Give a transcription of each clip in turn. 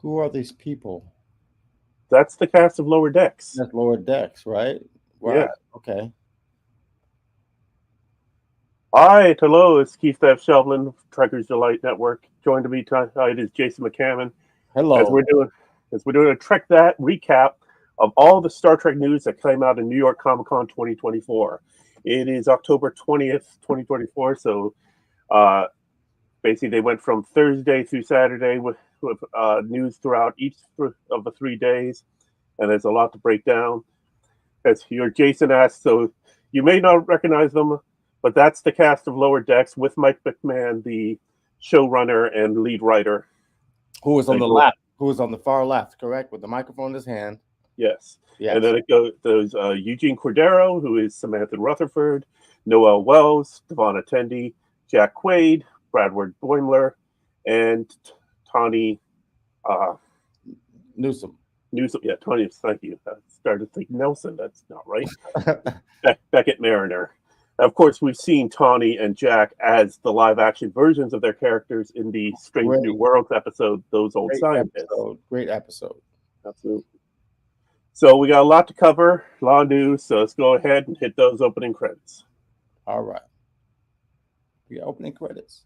Who are these people? That's the cast of Lower Decks. That's Lower Decks, right? Yeah. Right. Okay. All right, hello, it's Keith F. Shelvin, Trekkers Delight Network. Joined to me tonight is Jason McCammon as Hello. we're doing a Trek That recap of all the Star Trek news that came out in New York Comic Con 2024. It is October 20th, 2024. So uh, basically, they went from Thursday through Saturday with news throughout each of the 3 days, and there's a lot to break down. As your Jason asked, so you may not recognize them, but that's the cast of Lower Decks with Mike McMahon, the showrunner and lead writer. Who was on That the go, left? Who was on the far left, correct? With the microphone in his hand. yes, and Yes. then it goes. There's Eugene Cordero, who is Samantha Rutherford, Noel Wells, Devon Attendee, Jack Quaid, Bradward Boimler, and Tawny uh, Newsom. Newsom. Yeah, Tawny. Thank you. I started thinking Nelson. That's not right. Beckett Mariner. Of course, we've seen Tawny and Jack as the live action versions of their characters in the Strange New Great, Worlds episode, Those Old great Scientists. episode. Great episode. Absolutely. So we got a lot to cover, a lot of news. So let's go ahead and hit those opening credits. All right. We got opening credits.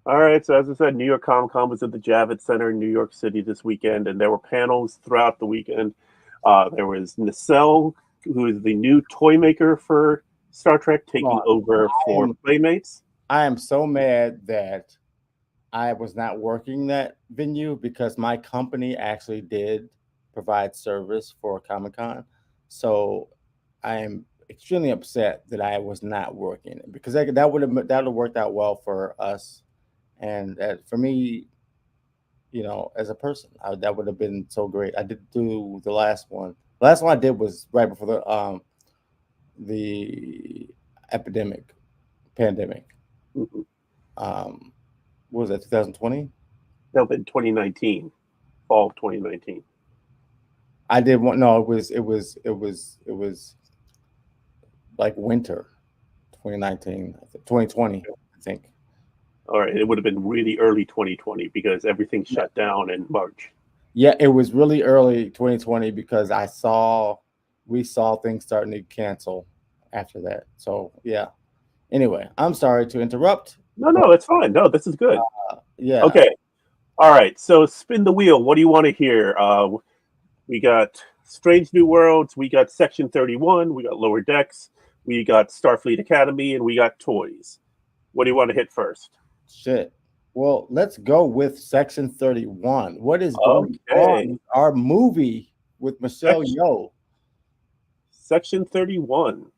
All right. So as I said, New York Comic Con was at the Javits Center in New York City this weekend, and there were panels throughout the weekend. There was Nacelle, who is the new toy maker for Star Trek, Hold taking on. over I for am Playmates. I am so mad that I was not working that venue because my company actually did provide service for Comic Con. So I am extremely upset that I was not working because that would have worked out well for us and for me, as a person, that would have been so great. I did do the last one. The last one I did was right before the epidemic pandemic. Mhm. Um, what was that? 2020. No, in 2019, fall of 2019. I did one. No, it was like winter 2019, 2020, I think. All right, it would have been really early 2020 because everything Yeah. shut down in March. Yeah, it was really early 2020 because we saw things starting to cancel after that. So yeah. Anyway, I'm sorry to interrupt, No, but no, it's fine. No, this is good. yeah, Okay, all right. So spin the wheel. What do you want to hear? We got Strange New Worlds. We got Section 31. We got Lower Decks. We got Starfleet Academy, and we got toys. What do you want to hit first? shit. Well, let's go with Section 31. What is going on Okay, with our movie with Michelle Section Yeoh? Section 31.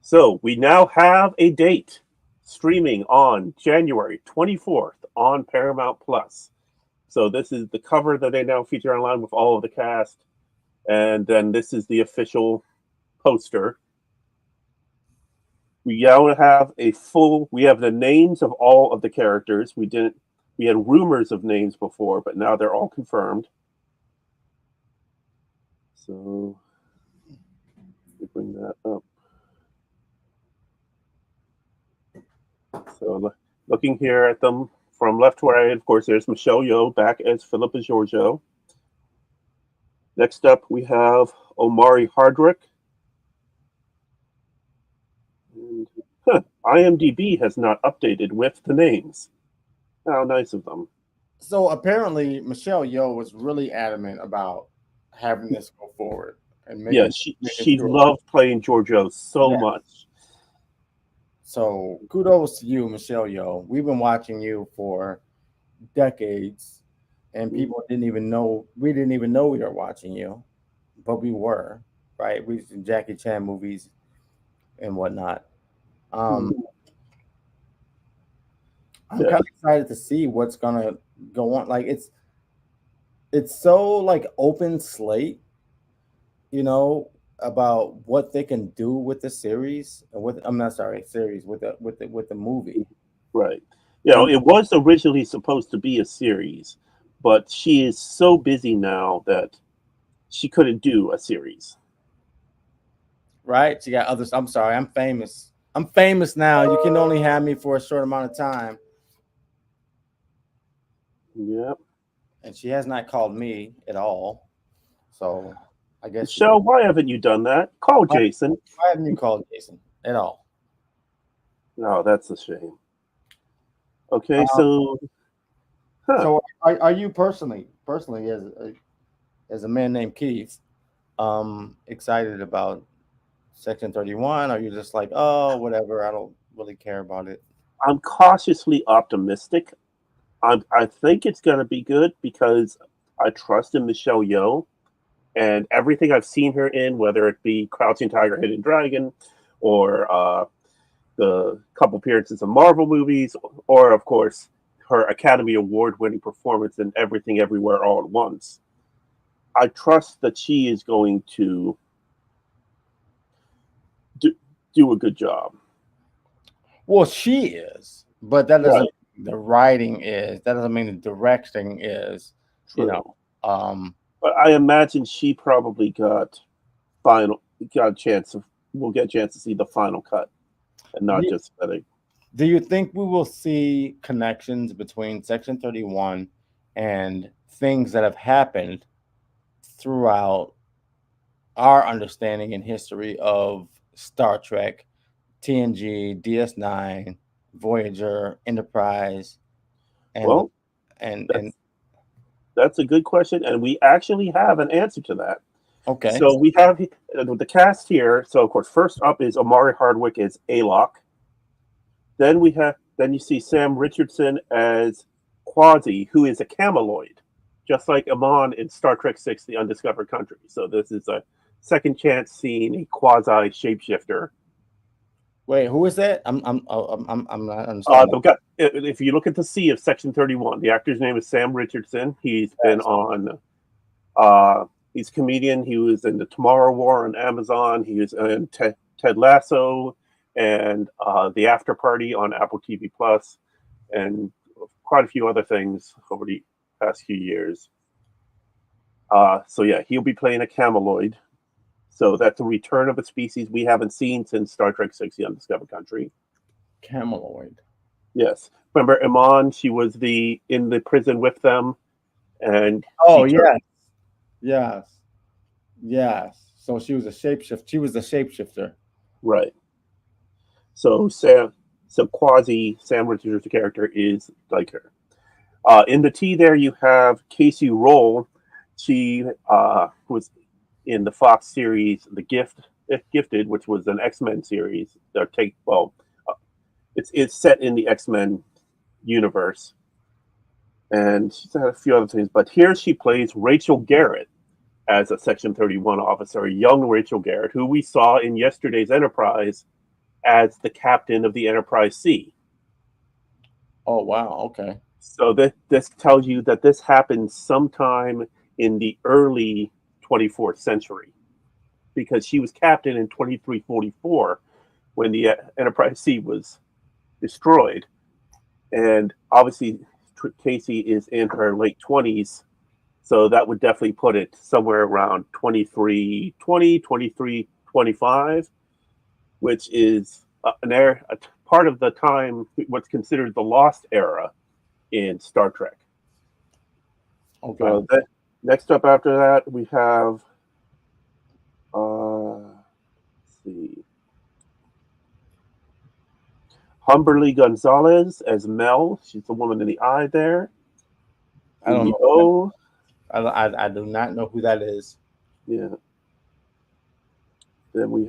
So we now have a date streaming on January 24th on Paramount Plus. So this is the cover that they now feature online with all of the cast, and then this is the official poster. We now have a full. We have the names of all of the characters. We didn't. We had rumors of names before, but now they're all confirmed. So we bring that up. So looking here at them from left to right, of course, there's Michelle Yeoh back as Philippa Georgiou. Next up, we have Omari Hardwick. And, IMDb has not updated with the names. How nice of them. So apparently, Michelle Yeoh was really adamant about having this go forward. and Yeah, making she sure. loved playing Giorgio so Yeah. much. So kudos to you, Michelle Yeoh. We've been watching you for decades, and people didn't even know we didn't even know we were watching you, but we were, right? We've seen Jackie Chan movies and whatnot. Um, Mhm. I'm Yeah. kind of excited to see what's gonna go on. Like it's so like open slate, you know, about what they can do with the series and with I'm not sorry, series with the movie. Right. And It was originally supposed to be a series, but she is so busy now that she couldn't do a series. right, you got others. I'm sorry, I'm famous. I'm famous now. You can only have me for a short amount of time. Yep. And she has not called me at all. So I guess she's Michelle, why haven't you done that? Call why, Jason. why haven't you called Jason at all? No, that's a shame. Okay, Um, so, huh. so are you personally as a man named Keith, excited about Section 31? Are you just like, oh, whatever, I don't really care about it? I'm cautiously optimistic. I think it's going to be good because I trust in Michelle Yeoh and everything I've seen her in, whether it be Crouching Tiger, Hidden Dragon, or the couple appearances in Marvel movies, or of course her Academy Award winning performance in Everything Everywhere All at Once. I trust that she is going to do, do a good job. Well, she is, but that doesn't Right. mean the writing is. That doesn't mean the directing is. You know, True. um, But I imagine she probably final got a chance of we'll get a chance to see the final cut and do not you, just that. do you think we will see connections between Section 31 and things that have happened throughout our understanding and history of Star Trek, TNG, DS9, Voyager, Enterprise, and Well, and that's that's a good question, and we actually have an answer to that. okay. So we have the cast here. So of course, first up is Omari Hardwick as Alok. Then you see Sam Richardson as Quasi, who is a Cameloid, just like Amon in Star Trek Six: The Undiscovered Country. So this is a second chance seeing a quasi shapeshifter. Wait, who is that? I'm not understanding. If you look at the C of Section 31, the actor's name is Sam Richardson. He's been Yes. on. Uh, he's a comedian. He was in the Tomorrow War on Amazon. He was in Ted Lasso and the After Party on Apple TV Plus, and quite a few other things over the past few years. So yeah, he'll be playing a cameloid. So that's a return of a species we haven't seen since Star Trek Six: The Undiscovered Country. Cameloid. Yes. Remember Iman? She was the in the prison with them, and Oh she turned yes, yes, yes. So she was a shapeshift. She was the shapeshifter. right. So Quasi Sam Richards' character is like her. In the T, there you have Casey Roll. She was in the Fox series Gifted, which was an X-Men series. Uh, it's set in the X-Men universe, and she's had a few other things. But here she plays Rachel Garrett as a Section 31 officer, young Rachel Garrett, who we saw in yesterday's Enterprise as the captain of the Enterprise C. Oh wow. Okay. So this tells you that this happened sometime in the early 24th century because she was captain in 2344 when the Enterprise C was destroyed. And obviously, Casey is in her late 20s. So that would definitely put it somewhere around 2325, which is a part of the time, what's considered the lost era in Star Trek. Okay. So next up after that, we have, let's see, Humberly Gonzalez as Mel. She's the woman in the eye there. I don't know. Oh, I do not know who that is. yeah. Then we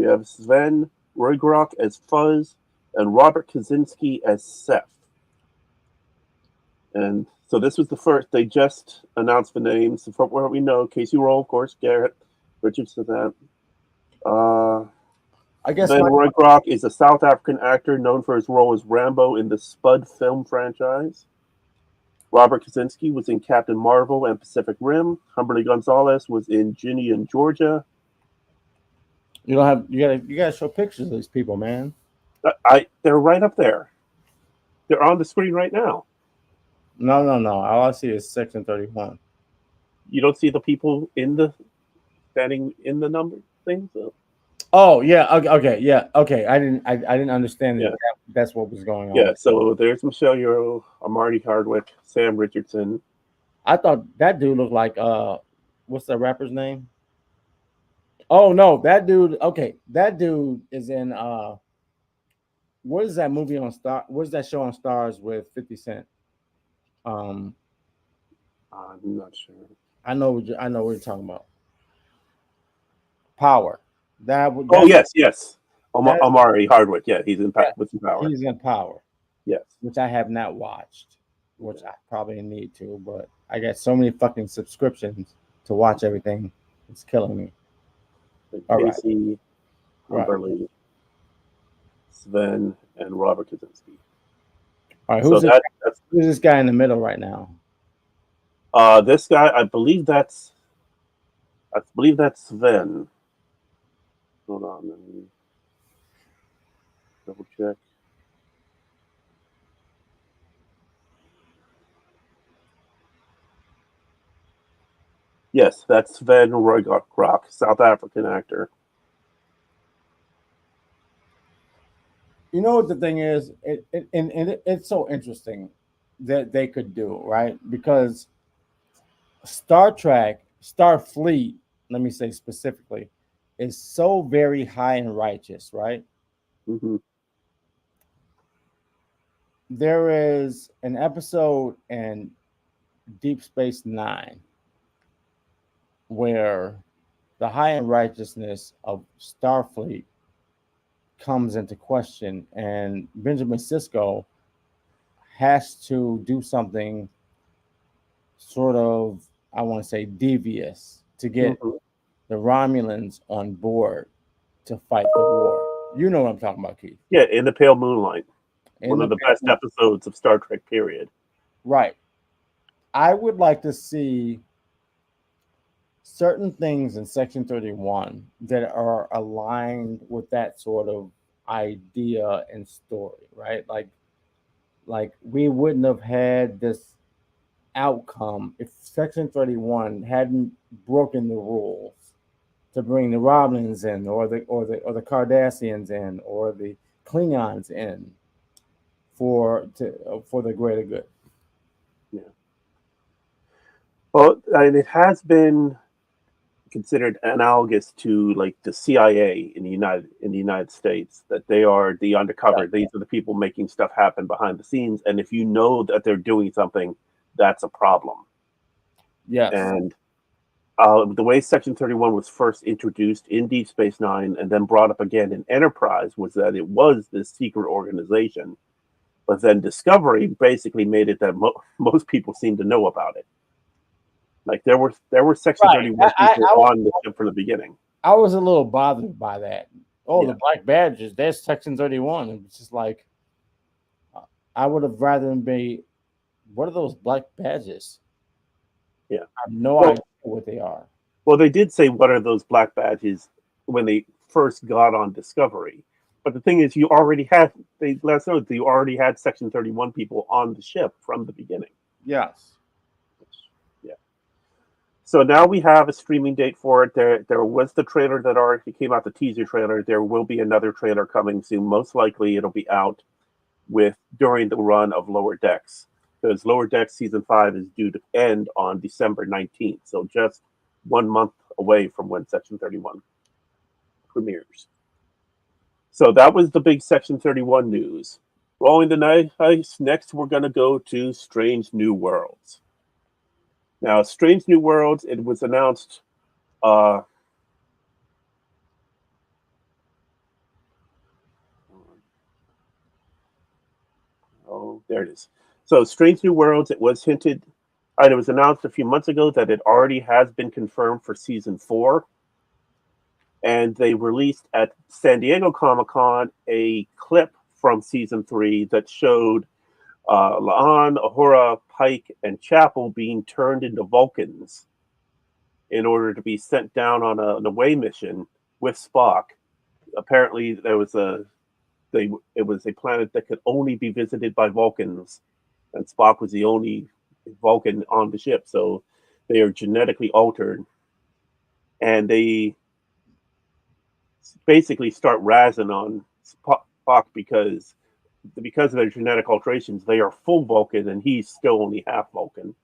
have Sven Roygrock as Fuzz, and Robert Kaczynski as Seth. And so this was the first. They just announced the names. From what we know, Casey Roll, of course, Garrett Richardson. That. I guess Sven Roygrock is a South African actor known for his role as Rambo in the Spud film franchise. Robert Kaczynski was in Captain Marvel and Pacific Rim. Humberly Gonzalez was in Ginny and Georgia. you don't have you gotta show pictures of these people, man. They're right up there. They're on the screen right now. No. All I see is Section 31. You don't see the people standing in the number thing. So. Oh yeah, okay, yeah, okay. I didn't understand Yeah. that's what was going on. Yeah, so there's Michelle Yeoh, Marty Hardwick, Sam Richardson. I thought that dude looked like what's that rapper's name? Oh no, that dude. Okay, that dude is in what is that movie on Star? What is that show on Stars with 50 Cent? Um, I'm not sure. I know what you're talking about. Power. Oh yes. Amari Hardwick. Yeah, he's in Power. He's in Power. Yes, which I have not watched, which I probably need to, but I got so many fucking subscriptions to watch everything. It's killing me. Casey, Humberly, Sven, and Robert Kaczynski. All right, who's this guy in the middle right now? This guy, I believe that's Sven. Hold on, let me double check. Yes, that's Sven Roygrock, South African actor. You know what the thing is? It's so interesting that they could do, right? Because Star Trek, Starfleet, let me say specifically, is so very high and righteous, right? Mm-hmm. There is an episode in Deep Space Nine where the high and righteousness of Starfleet comes into question, and Benjamin Sisko has to do something sort of, I want to say, devious to get the Romulans on board to fight the war. You know what I'm talking about, Keith. Yeah, In the Pale Moonlight. One of the best episodes of Star Trek, period. Right. I would like to see certain things in Section 31 that are aligned with that sort of idea and story, right? Like we wouldn't have had this outcome if Section 31 hadn't broken the rules to bring the Romulans in, or the Cardassians in, or the Klingons in for the greater good. Yeah. Well, and it has been considered analogous to like the CIA in the United States, that they are the undercover. Yeah. These are the people making stuff happen behind the scenes, and if you know that they're doing something, that's a problem. Yes. And the way Section 31 was first introduced in Deep Space Nine and then brought up again in Enterprise was that it was this secret organization, but then Discovery basically made it that most people seem to know about it. Like there were Section 31 people on the ship from the beginning. I was a little bothered by that. Oh, yeah. The black badges, there's Section 31. It's just like, I would have rather them be, what are those black badges? Yeah. I have no idea what they are. Well, they did say, what are those black badges when they first got on Discovery. But the thing is, you already had, they let us know that you already had Section 31 people on the ship from the beginning. Yes. Yeah. So now we have a streaming date for it. There was the trailer that already came out, the teaser trailer. There will be another trailer coming soon. Most likely it'll be out during the run of Lower Decks, because Lower Decks Season 5 is due to end on December 19th. So just 1 month away from when Section 31 premieres. So that was the big Section 31 news. Rolling the dice, next we're going to go to Strange New Worlds. Now, Strange New Worlds, it was announced There it is. So, Strange New Worlds. It was hinted. It was announced a few months ago that it already has been confirmed for season 4, and they released at San Diego Comic Con a clip from season 3 that showed La'an, Ahura, Pike, and Chapel being turned into Vulcans in order to be sent down on an away mission with Spock. Apparently, it was a planet that could only be visited by Vulcans, and Spock was the only Vulcan on the ship. So they are genetically altered, and they basically start razzing on Spock because of their genetic alterations, they are full Vulcan, and he's still only half Vulcan.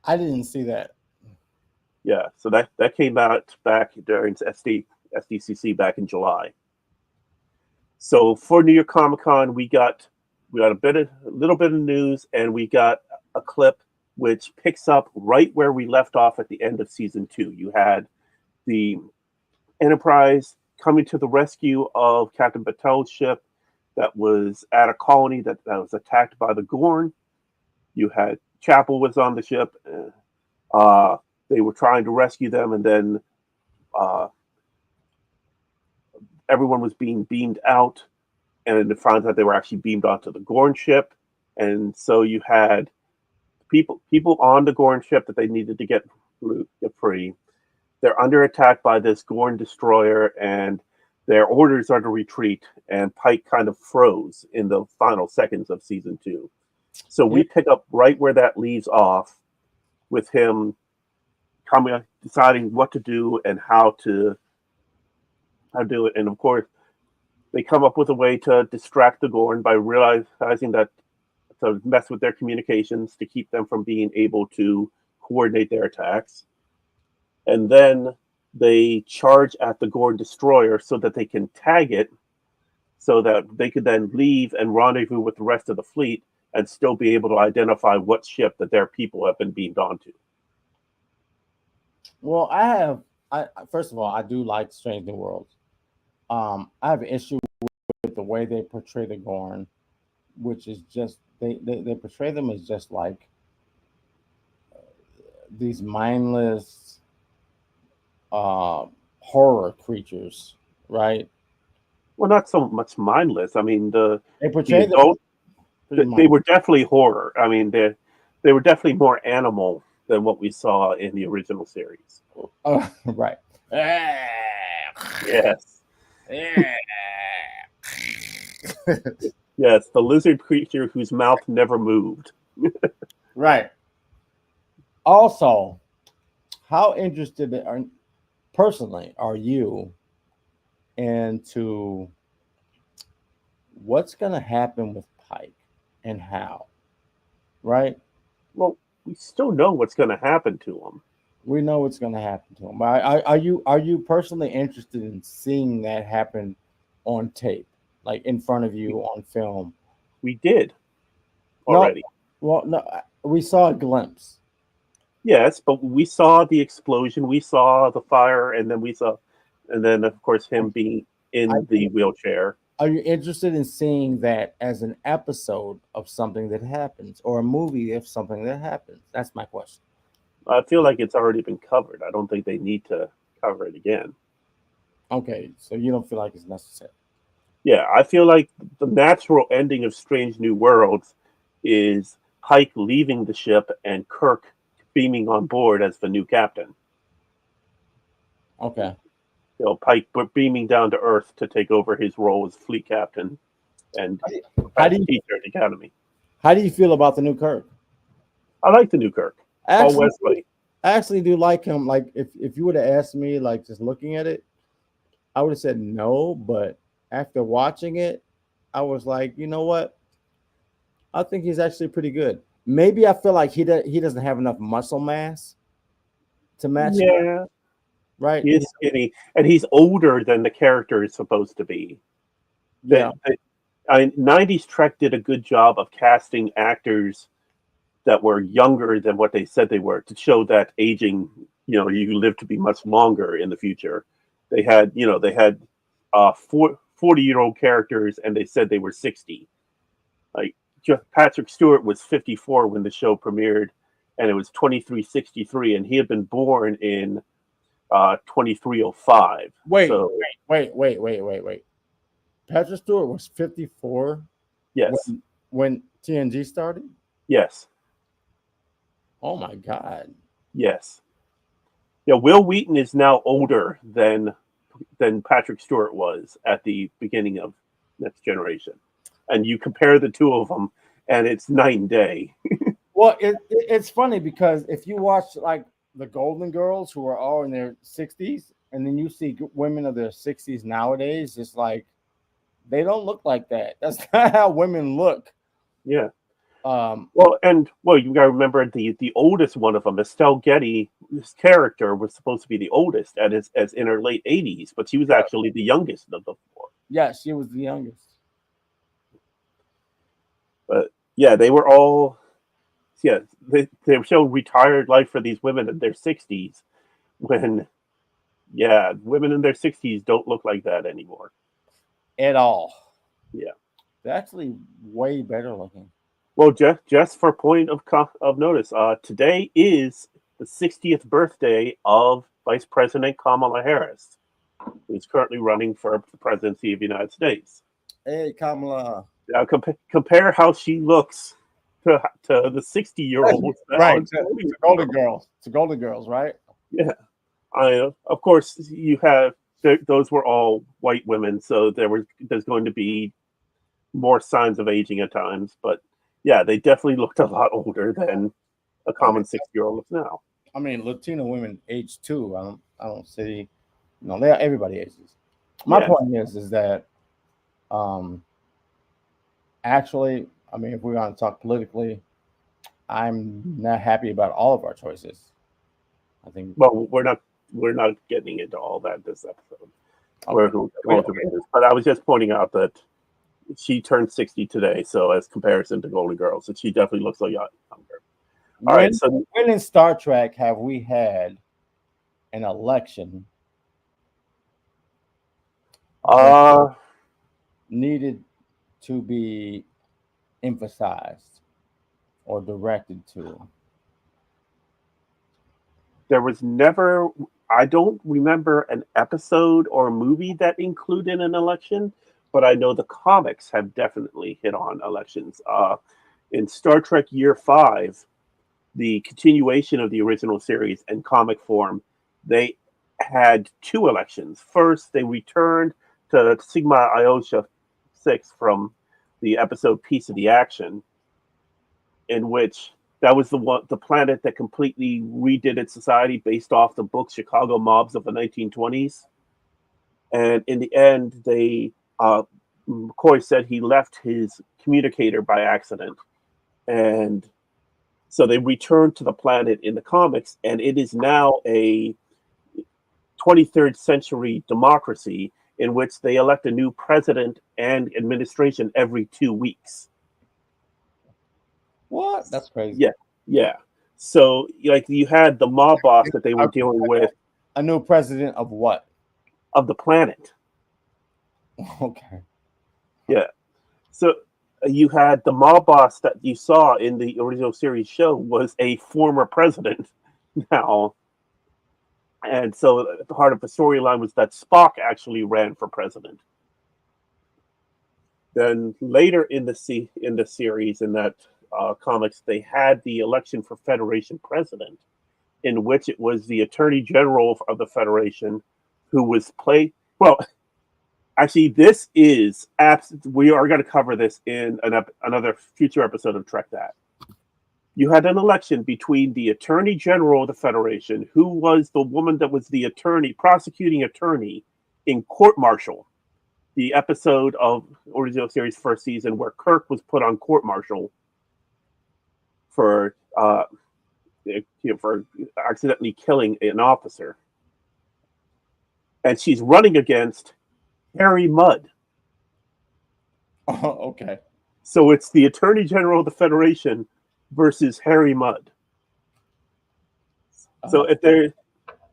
I didn't see that. Yeah, so that came out back during SDCC back in July. So for New York Comic Con, we got a little bit of news, and we got a clip which picks up right where we left off at the end of season 2. You had the Enterprise coming to the rescue of Captain Batel's ship that was at a colony that was attacked by the Gorn. You had Chapel was on the ship. They were trying to rescue them, and then everyone was being beamed out, and then it found out they were actually beamed onto the Gorn ship. And so you had people on the Gorn ship that they needed to get free. They're under attack by this Gorn destroyer, and their orders are to retreat. And Pike kind of froze in the final seconds of season 2. So we pick up right where that leaves off, with him deciding what to do and how to do it. And of course, they come up with a way to distract the Gorn by realizing that to mess with their communications to keep them from being able to coordinate their attacks. And then they charge at the Gorn destroyer so that they can tag it, so that they could then leave and rendezvous with the rest of the fleet and still be able to identify what ship that their people have been beamed onto. Well, first of all, I do like Strange New Worlds. I have an issue with the way they portray the Gorn, which is just they portray them as just like these mindless horror creatures, right? Well, not so much mindless. I mean, They the portray them adult pretty they much. were definitely horror. I mean, they were definitely more animal than what we saw in the original series. Right. Yes, Yeah. yes, the lizard creature whose mouth never moved. Right. Also, how personally are you into what's going to happen with Pike and how? Right? Well, we still know what's going to happen to him. We know what's going to happen to him. But are you personally interested in seeing that happen on tape, like in front of you on film? We did No, already. well, no, we saw a glimpse. Yes, but we saw the explosion, we saw the fire, and then of course him being I, in the wheelchair. are you interested in seeing that as an episode of something that happens, or a movie of something that happens? That's my question. I feel like it's already been covered. I don't think they need to cover it again. Okay, so you don't feel like it's necessary. Yeah, I feel like the natural ending of Strange New Worlds is Pike leaving the ship and Kirk beaming on board as the new captain. Okay. Pike beaming down to Earth to take over his role as fleet captain and How as do you teacher at the academy. how do you feel about the new Kirk? I like the new Kirk. Paul Actually, Wesley. I actually do like him. Like if you would have asked me, like just looking at it, I would have said no. But after watching it, I was like, you know what? I think he's actually pretty good. Maybe I feel like he doesn't have enough muscle mass to match him, Yeah, right? he is skinny, and he's older than the character is supposed to be. Yeah. 90s Trek did a good job of casting actors that were younger than what they said they were to show that aging, you live to be much longer in the future. They had 40-year-old characters, and they said they were 60. Like Patrick Stewart was 54 when the show premiered, and it was 2363, and he had been born in 2305. Wait, So wait. Patrick Stewart was 54 yes, when TNG started. yes, Oh my God. yes. Yeah, Will Wheaton is now older than Patrick Stewart was at the beginning of Next Generation, and you compare the two of them, and it's night and day. Well, it's funny because if you watch like the Golden Girls, who are all in their 60s, and then you see women of their 60s nowadays, it's like they don't look like that. That's not how women look. Yeah. Um, Well, you got to remember the oldest one of them, Estelle Getty. This character was supposed to be the oldest, as in her late 80s, but she was yeah, actually the youngest of the four. yeah, she was the youngest. But yeah, they were all yeah they showed retired life for these women in their 60s when yeah women in their 60s don't look like that anymore. At all. Yeah. They're actually way better looking. Well, just for point of notice, today is the 60th birthday of Vice President Kamala Harris, who's currently running for the presidency of the United States. Hey, Kamala. Now, compare how she looks to the 60-year-olds Right. on It's a Golden Girls. It's a Golden Girls, right? Yeah, of course you have those were all white women, so there's going to be more signs of aging at times, but yeah, they definitely looked a lot older than a I mean, common 60-year-old looks now. Latino women age too. I don't see. No, they everybody ages. My Yeah, point is that um, actually, I mean, if we're going to talk politically, I'm not happy about all of our choices. I think. well, we're not getting into all that this episode. We're Okay. going through this, but I was just pointing out that she turned 60 today, so as comparison to Golden Girls, and she definitely looks a lot younger. All right, When so when in Star Trek have we had an election that uh, needed to be emphasized or directed to? there was never. I don't remember an episode or a movie that included an election, but I know the comics have definitely hit on elections. In Star Trek Year Five, the continuation of the original series in comic form, they had two elections. First, they returned to Sigma Iosha 6 from the episode Piece of the Action, in which that was the planet that completely redid its society based off the book Chicago Mobs of the 1920s. And in the end, McCoy said he left his communicator by accident, and so they returned to the planet in the comics, and it is now a 23rd century democracy in which they elect a new president and administration every 2 weeks. What? That's crazy. Yeah, yeah. So like you had the mob boss that they were dealing with A new president of what? of the planet. Okay. Yeah. So you had the mob boss that you saw in the original series show was a former president now. And so the heart of the storyline was that Spock actually ran for president. Then later in the series in that comics, they had the election for Federation president, in which it was the Attorney General of the Federation who was played. Well, actually, this is we are going to cover this in another future episode of Trek That. You had an election between the Attorney General of the Federation, who was the woman that was the prosecuting attorney in Court Martial, the episode of original series first season where Kirk was put on court martial for for accidentally killing an officer, and she's running against Harry Mudd. Okay. So it's the Attorney General of the Federation versus Harry Mudd. So if there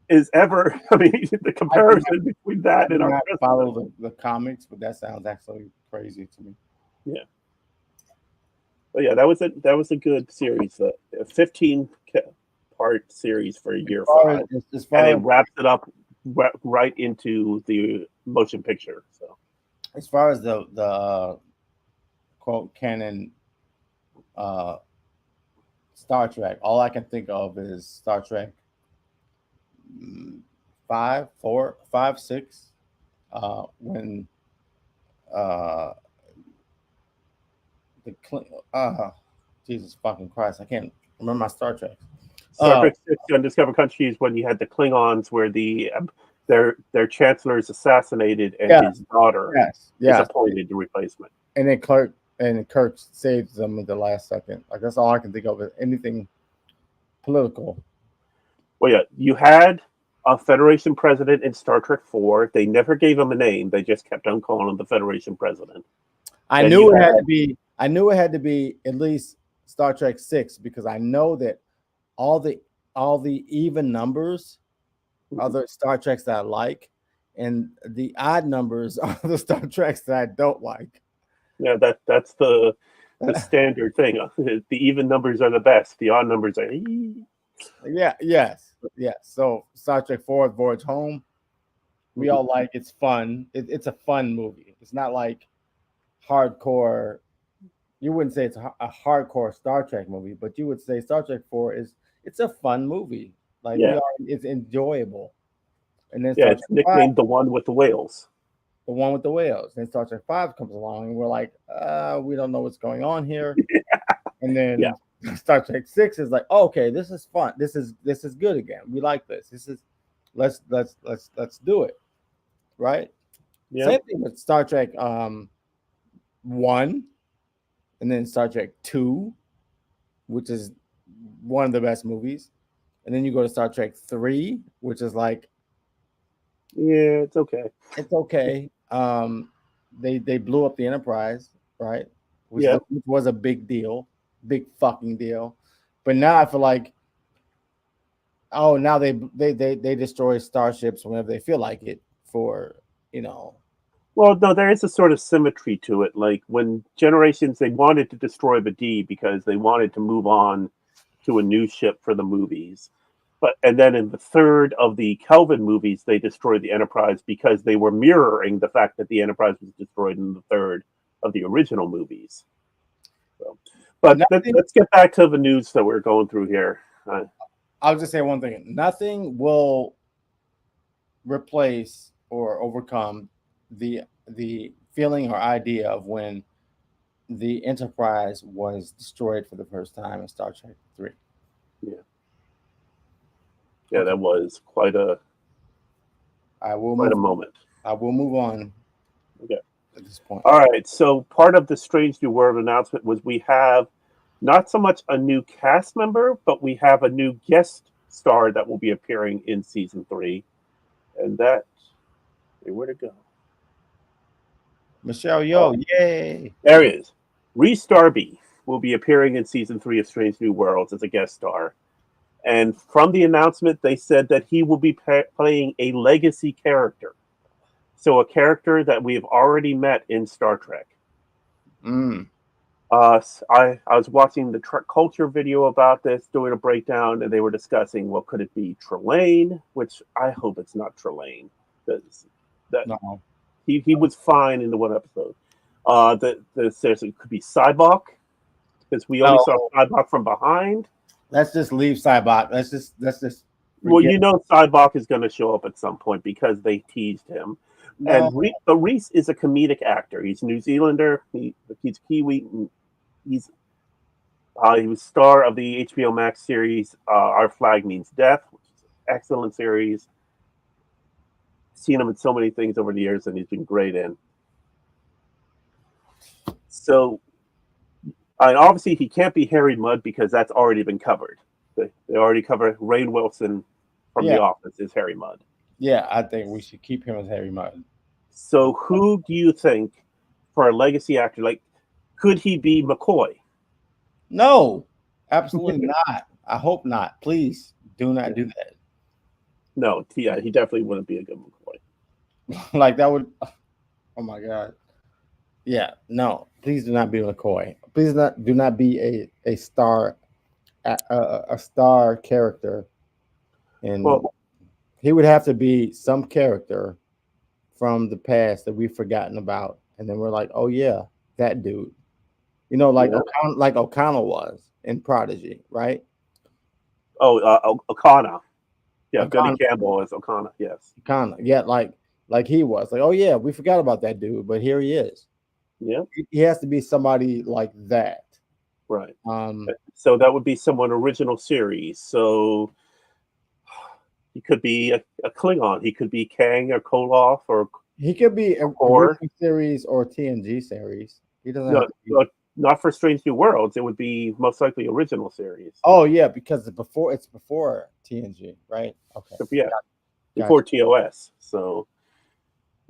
is ever, I mean, the comparison between that and our not follow the comics, but that sounds actually crazy to me. Yeah. But yeah, that was a good series. A 15-part series for year far as, 5, as and far it as wraps it up right into the motion picture. So as far as the quote canon uh Star Trek, all I can think of is Star Trek mm, five, four, five, six. When uh the Jesus fucking Christ, I can't remember my Star Trek. Star Uh, Trek 6: Undiscovered Countries, when you had the Klingons, where their chancellor is assassinated and yeah, his daughter yes, is yes, appointed the replacement. and then Kirk saves them at the last second. Like that's all I can think of. Is anything political. Well, yeah, you had a Federation president in Star Trek 4. They never gave him a name. They just kept on calling him the Federation president. I Then knew you it had had to be. I knew it had to be at least Star Trek six because I know that all the all the even numbers are the Star Treks that I like, and the odd numbers are the Star Treks that I don't like. yeah, that's the standard thing. The even numbers are the best. The odd numbers are. Yeah, yes, yes. So Star Trek four, Voyage Home, we all like. It's fun. It's a fun movie. It's not like hardcore. You wouldn't say it's a hardcore Star Trek movie, but you would say Star Trek four is it's a fun movie. Like we Yeah, are, it's enjoyable. And then yeah. Star It's Trek five, nicknamed the one with the whales. the one with the whales. Then Star Trek five comes along, and we're like, we don't know what's going on here. And Yeah, then Star Trek six is like, oh, okay, this is fun. This is good again. We like this. This is let's do it. Right. yeah. Same thing with Star Trek one, and then Star Trek two, which is one of the best movies. And then you go to Star Trek three, which is like Yeah, it's okay. it's okay. They blew up the Enterprise, right? Yeah. Which was a big deal, big fucking deal. But now I feel like oh now they destroy starships whenever they feel like it for you know Well, no, there is a sort of symmetry to it. Like when Generations, they wanted to destroy the D because they wanted to move on to a new ship for the movies. But and then in the third of the Kelvin movies, they destroyed the Enterprise because they were mirroring the fact that the Enterprise was destroyed in the third of the original movies. So, but nothing. let's get back to the news that we're going through here. I'll just say one thing: nothing will replace or overcome the feeling or idea of when the Enterprise was destroyed for the first time in Star Trek three. Yeah, yeah, Okay, that was I will quite a move. moment. I will move on Okay. at this point. All right. So part of the Strange New World announcement was we have not so much a new cast member, but we have a new guest star that will be appearing in season 3, and that where to go? Michelle Uh, Yeoh, yay! there it is. Reese Darby will be appearing in season 3 of Strange New Worlds as a guest star. And from the announcement, they said that he will be playing a legacy character. So a character that we have already met in Star Trek. Mm. I was watching the Trek Culture video about this, doing a breakdown, and they were discussing, well, could it be Trelane? Which I hope it's not Trelane, because that No, he was fine in the one episode. That says it could be Cybok, because we only saw no. Cybok from behind. Let's just leave Cybot. Let's just Well, forget. you know Cybok is going to show up at some point because they teased him. No, And but Reese is a comedic actor. He's a New Zealander. He's Kiwi. He's he was star of the HBO Max series Our Flag Means Death, which is an excellent series. Seen him in so many things over the years, and he's been great in. So, and obviously, he can't be Harry Mudd because that's already been covered. They already covered Rainn Wilson from yeah, The Office is Harry Mudd. yeah. I think we should keep him as Harry Martin. So, who do you think for a legacy actor? Like, could he be McCoy? No, absolutely not. I hope not. Please do not do that. No, yeah, he definitely wouldn't be a good McCoy. Like that would. Oh my god. Yeah. No. Please do not be McCoy. Please not do not be a star a star character, and Well, he would have to be some character from the past that we've forgotten about, and then we're like, oh yeah, that dude. yeah. Like O'Connell was in Prodigy, right? Oh, Okana. Yeah, Billy O'Connell, Campbell is Okana. Yes. O'Connell, yeah, like he was. Like, oh yeah, we forgot about that dude, but here he is. Yeah. He has to be somebody like that. Right. Um, So that would be someone original series. So he could be a Klingon. He could be Kang or Koloff he could be or a Kor. original series or TNG series. He doesn't have No, to be. no, not for Strange New Worlds. It would be most likely original series. Oh yeah, because it's before TNG, right? Okay, So, yeah, got before TOS. So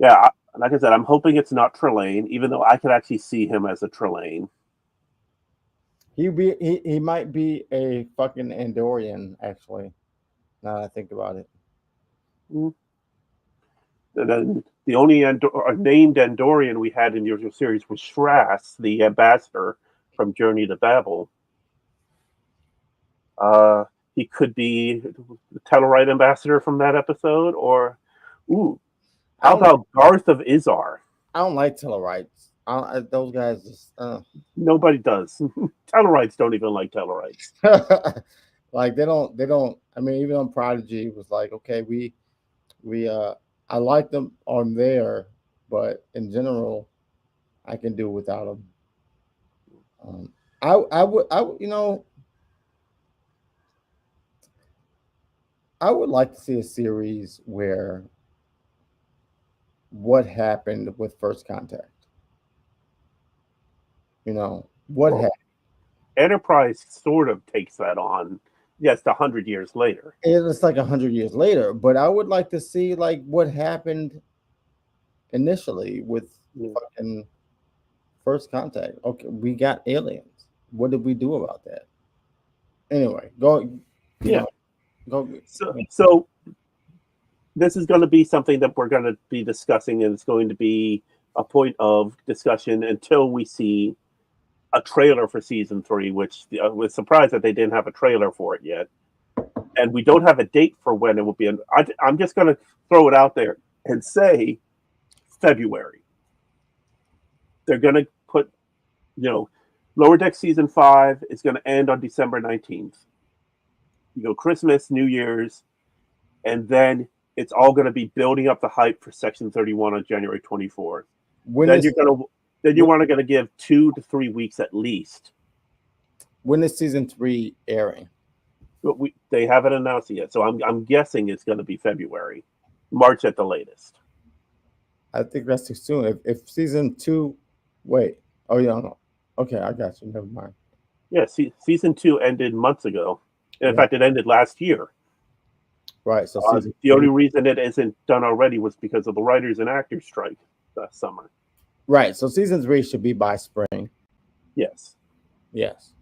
yeah, like I said, I'm hoping it's not Trelane, even though I could actually see him as a Trelane. he might be a fucking Andorian actually. Now that I think about it. Mm. And then the only named Andorian we had in the original series was Shrass, the ambassador from Journey to Babel. Uh, he could be the Tellarite ambassador from that episode, or ooh, I how don't like about Garth of Izar? I don't like Tellarites. Those guys just Nobody does. Tellarites don't even like Tellarites. like they don't. I mean, even on Prodigy was like, okay, we I like them on there, but in general, I can do without them. Um, I would like to see a series where what happened with First Contact. What Well, happened. Enterprise sort of takes that on, just 100 years later. It's like 100 years later, but I would like to see like what happened initially with Mm. fucking First Contact. Okay, we got aliens. What did we do about that? Anyway, go. You Yeah. know, go. So this is going to be something that we're going to be discussing, and it's going to be a point of discussion until we see a trailer for season 3, which I was surprised that they didn't have a trailer for it yet. And we don't have a date for when it will be. I'm just going to throw it out there and say February. They're going to put, you know, Lower Deck season 5 is going to end on December 19th. You go Christmas, New Year's, and then it's all going to be building up the hype for Section 31 on January 24th. When Then is you're going to then you when, want to going to give 2 to 3 weeks at least. when is season 3 airing? But they haven't announced it yet, so I'm guessing it's going to be February, March at the latest. I think that's too soon. If season 2, wait. Oh yeah, no. Okay, I got you. Never mind. Yeah, season 2 ended months ago. And in Yeah, fact, it ended last year. right. So season The only 3. reason it isn't done already was because of the writers and actors strike last summer. Right. So season 3 should be by spring. Yes. Yes.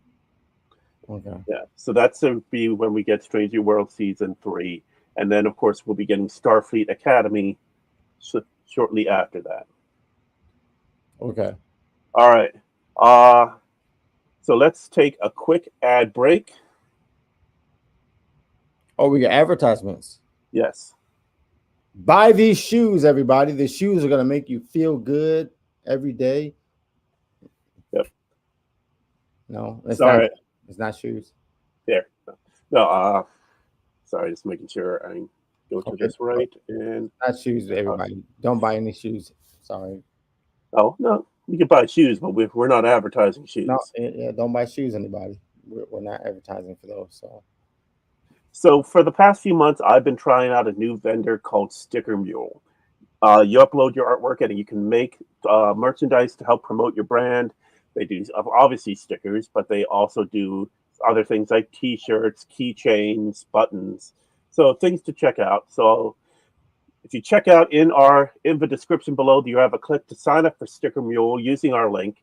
Okay. Yeah. So that's to be when we get Strange New World season 3. And then, of course, we'll be getting Starfleet Academy shortly after that. Okay. All right. Uh, so let's take a quick ad break. Oh, we got advertisements. Yes. Buy these shoes, everybody. The shoes are gonna make you feel good every day. Yep. No, it's not. Sorry. It's not shoes. There. No, sorry, just making sure I go to Okay. this right. And Not shoes, everybody. Don't buy any shoes. Sorry. oh no, you can buy shoes, but we're not advertising No, shoes. yeah, don't buy shoes, anybody. We're not advertising for those. So So for the past few months, I've been trying out a new vendor called Sticker Mule. You upload your artwork and you can make merchandise to help promote your brand. They do obviously stickers, but they also do other things like T-shirts, keychains, buttons. So things to check out. So if you check out in the description below, you have a click to sign up for Sticker Mule using our link,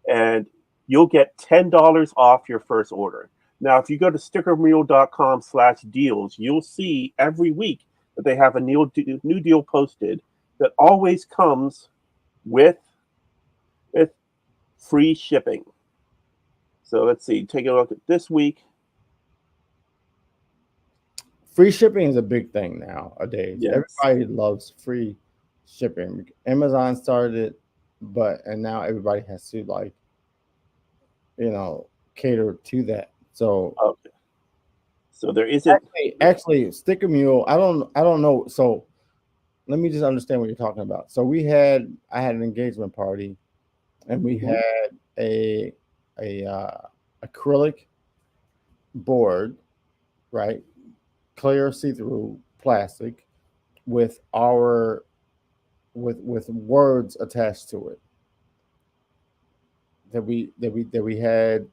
and you'll get $10 off your first order. Now, if you go to stickermule.com/deals, you'll see every week that they have a new deal posted that always comes with free shipping. So let's see. Take a look at this week. Free shipping is a big thing nowadays. Yes. Everybody loves free shipping. Amazon started it, and now everybody has to you know cater to that. So Okay. So there isn't. Yeah. actually, sticker mule. I don't know. So let me just understand what you're talking about. So I had an engagement party, and we Mhm. had a acrylic board, right? Clear see-through plastic with our with words attached to it that we had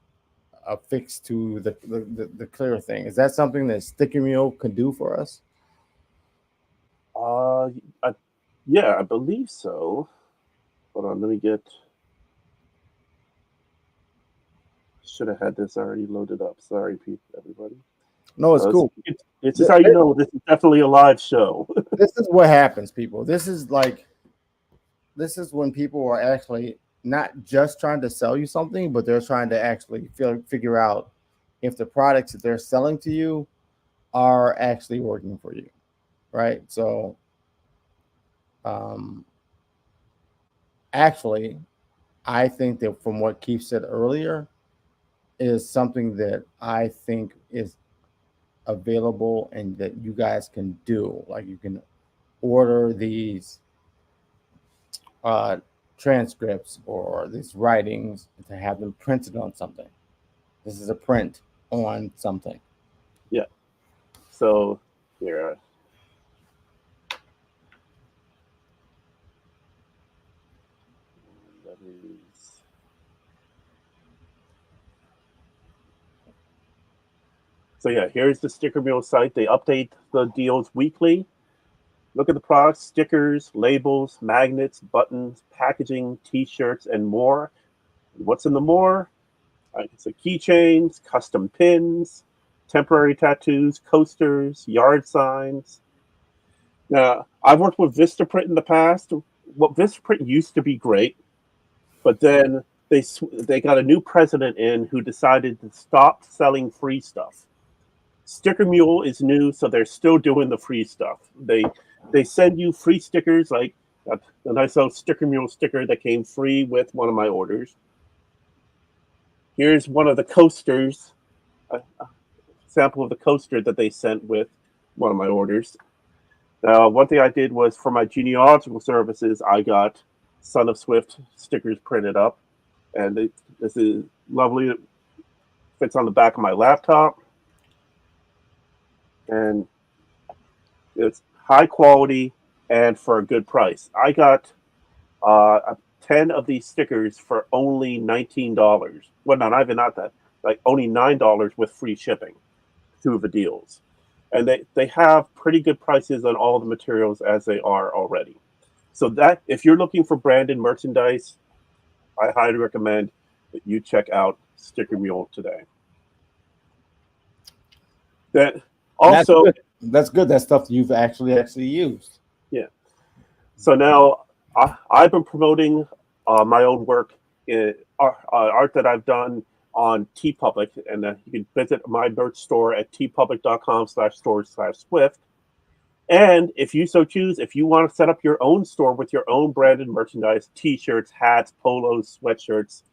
affixed to the clear thing. Is that something that sticker mule can do for us? Uh, I, yeah, I believe so. Hold on. Let me get. Should have had this already loaded up. Sorry, people, everybody. No, it's cool. This is Th- how you th- know this is definitely a live show. This is what happens, people. This is when people are actually not just trying to sell you something, but they're trying to actually figure out if the products that they're selling to you are actually working for you, right? So, um, actually, I think that from what Keith said earlier is something that I think is available and that you guys can do. Like you can order these uh, transcripts or these writings to have them printed on something. This is a print on something. Yeah. So here, that is. So yeah, here's the Sticker Mule site. They update the deals weekly. Look at the products, stickers, labels, magnets, buttons, packaging, T-shirts, and more. What's in the more? It's keychains, custom pins, temporary tattoos, coasters, yard signs. Now, I've worked with Vistaprint in the past. What Vistaprint used to be great, but then they got a new president in who decided to stop selling free stuff. Sticker Mule is new, so they're still doing the free stuff. They send you free stickers, like a nice little Sticker Mule sticker that came free with one of my orders. Here's one of the coasters, a sample of the coaster that they sent with one of my orders. Now, one thing I did was for my genealogical services, I got Son of Swift stickers printed up, and this is lovely. It fits on the back of my laptop, and it's high quality and for a good price. I got 10 of these stickers for only $19. Well, not even not that, like only $9 with free shipping through the deals. And they have pretty good prices on all the materials as they are already. So that if you're looking for branded merchandise, I highly recommend that you check out Sticker Mule today. That That's also, good. That's good. That's stuff you've actually used. yeah. So now I've been promoting my own work, in, art that I've done on TeePublic, and you can visit my merch store at teepublic.com/store/swift. And if you so choose, if you want to set up your own store with your own branded merchandise, T-shirts, hats, polos, sweatshirts,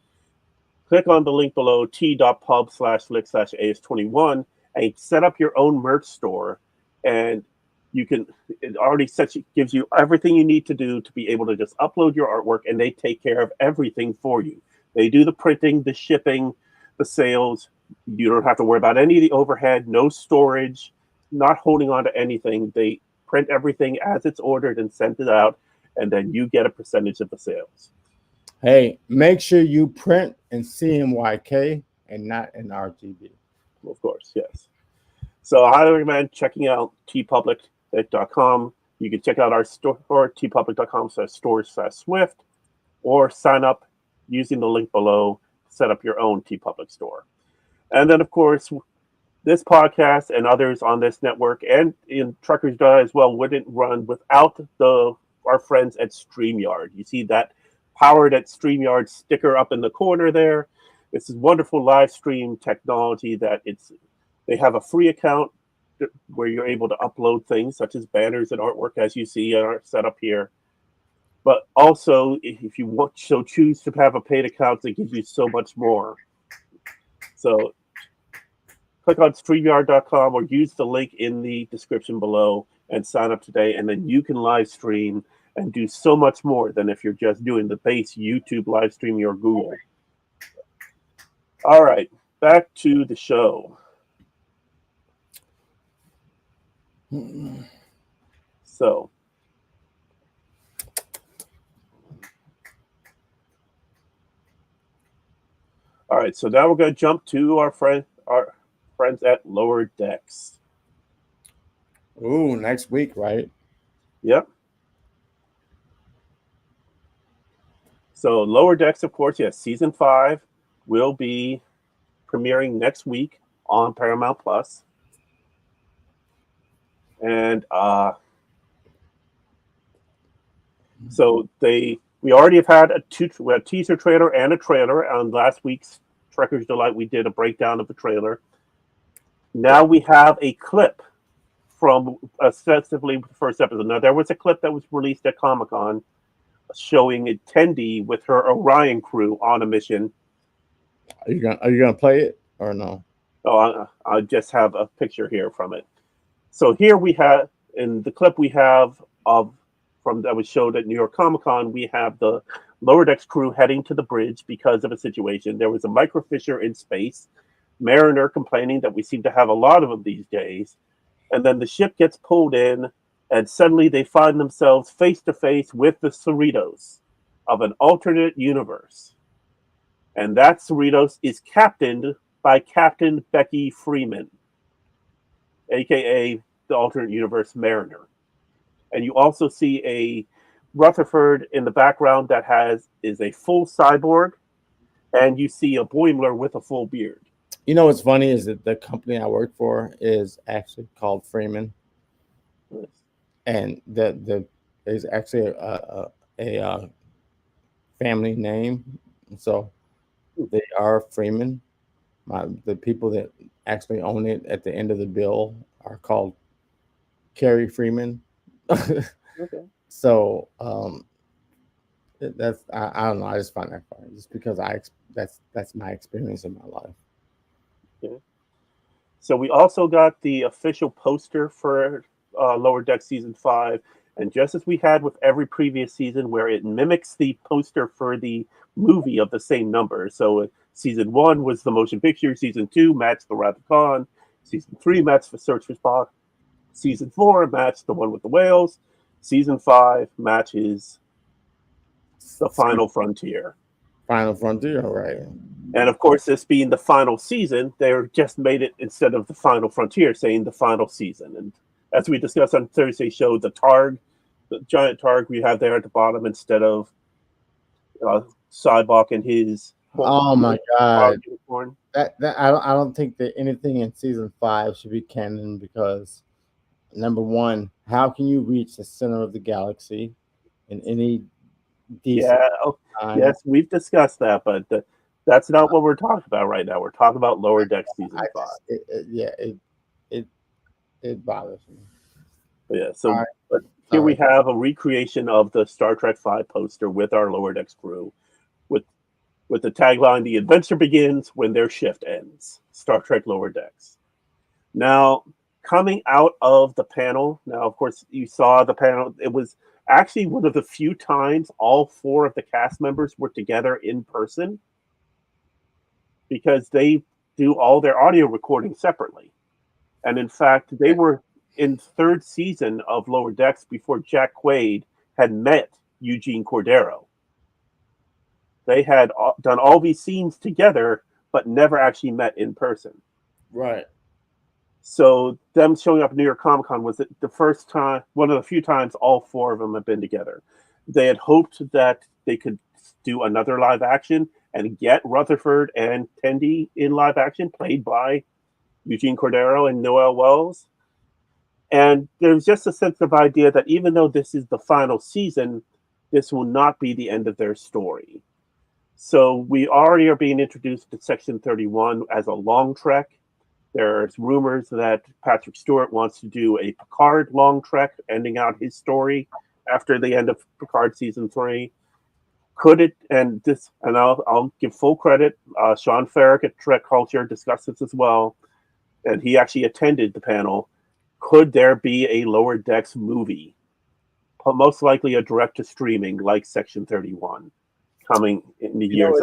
click on the link below t.pub/lick/as21 and set up your own merch store. And you can, it already gives you everything you need to do to be able to just upload your artwork, and they take care of everything for you. They do the printing, the shipping, the sales. You don't have to worry about any of the overhead, no storage, not holding on to anything. They print everything as it's ordered and sent it out, and then you get a percentage of the sales. Hey, make sure you print in CMYK and not in RGB. Of course, yes. So I highly recommend checking out tpublic.com. You can check out our store, tpublic.com/store/swift, or sign up using the link below to set up your own TeePublic store. And then, of course, this podcast and others on this network and in Truckers Die as well wouldn't run without our friends at StreamYard. You see that Powered at StreamYard sticker up in the corner there. This is wonderful live stream technology that they have a free account where you're able to upload things such as banners and artwork as you see are set up here. But also, if you choose to have a paid account, it gives you so much more. So click on StreamYard.com or use the link in the description below and sign up today, and then you can live stream and do so much more than if you're just doing the base YouTube live streaming or Google. All right, back to the show. So, all right, so now we're going to jump to our friends at Lower Decks. Ooh, next week, right? Yep. So Lower Decks, of course, yes, season 5 will be premiering next week on Paramount Plus. And so we already have had a teaser trailer and a trailer. On last week's Trekkers Delight, we did a breakdown of the trailer. Now we have a clip from ostensibly the first episode. Now, there was a clip that was released at Comic-Con showing Tendi with her Orion crew on a mission. Are you gonna play it or no? Oh, I just have a picture here from it. So here we have, in the clip we have from that was showed at New York Comic Con, we have the Lower Decks crew heading to the bridge because of a situation. There was a microfissure in space. Mariner complaining that we seem to have a lot of them these days. And then the ship gets pulled in, and suddenly they find themselves face to face with the Cerritos of an alternate universe. And that Cerritos is captained by Captain Becky Freeman, aka the alternate universe Mariner. And you also see a Rutherford in the background that is a full cyborg, and you see a Boimler with a full beard. You know what's funny is that the company I work for is actually called Freeman, and the is actually a family name, so they are Freeman. The people that actually own it at the end of the bill are called Carrie Freeman. Okay. So that's I don't know. I just find that funny, just because that's my experience in my life. Yeah. So we also got the official poster for Lower Deck Season 5. And just as we had with every previous season, where it mimics the poster for the movie of the same number. So Season 1 was the motion picture. Season 2 matched the Wrath of Khan. Season 3 matched the Search for Spock. Season 4 matched the one with the whales. Season 5 matches the Final Frontier. Final Frontier, right? And of course, this being the final season, they just made it, instead of the Final Frontier, saying the final season. And as we discussed on Thursday's show, the giant Targ we have there at the bottom instead of Cybok and his Oh my god! unicorn. That I don't think that anything in season 5 should be canon, because number one, how can you reach the center of the galaxy in any decent time? Yes, we've discussed that, but that's not what we're talking about right now. We're talking about Lower Deck Season 5. It bothers me. Yeah, so right. But here we have a recreation of the Star Trek V poster with our Lower Decks crew, with the tagline, "The adventure begins when their shift ends." Star Trek Lower Decks. Now, coming out of the panel, now, of course, you saw the panel. It was actually one of the few times all 4 of the cast members were together in person, because they do all their audio recording separately. And in fact, they were in 3rd season of Lower Decks before Jack Quaid had met Eugene Cordero. They had done all these scenes together, but never actually met in person. Right. So them showing up at New York Comic Con was the first time, one of the few times all 4 of them have been together. They had hoped that they could do another live action and get Rutherford and Tendi in live action, played by Eugene Cordero and Noel Wells. And there's just a sense of idea that even though this is the final season, this will not be the end of their story. So we already are being introduced to Section 31 as a long trek. There's rumors that Patrick Stewart wants to do a Picard long trek, ending out his story after the end of Picard season 3. Could it? And this, and I'll give full credit. Sean Farrick at Trek Culture discussed this as well, and he actually attended the panel. Could there be a Lower Decks movie, most likely a direct to streaming like Section 31, coming in the You know, years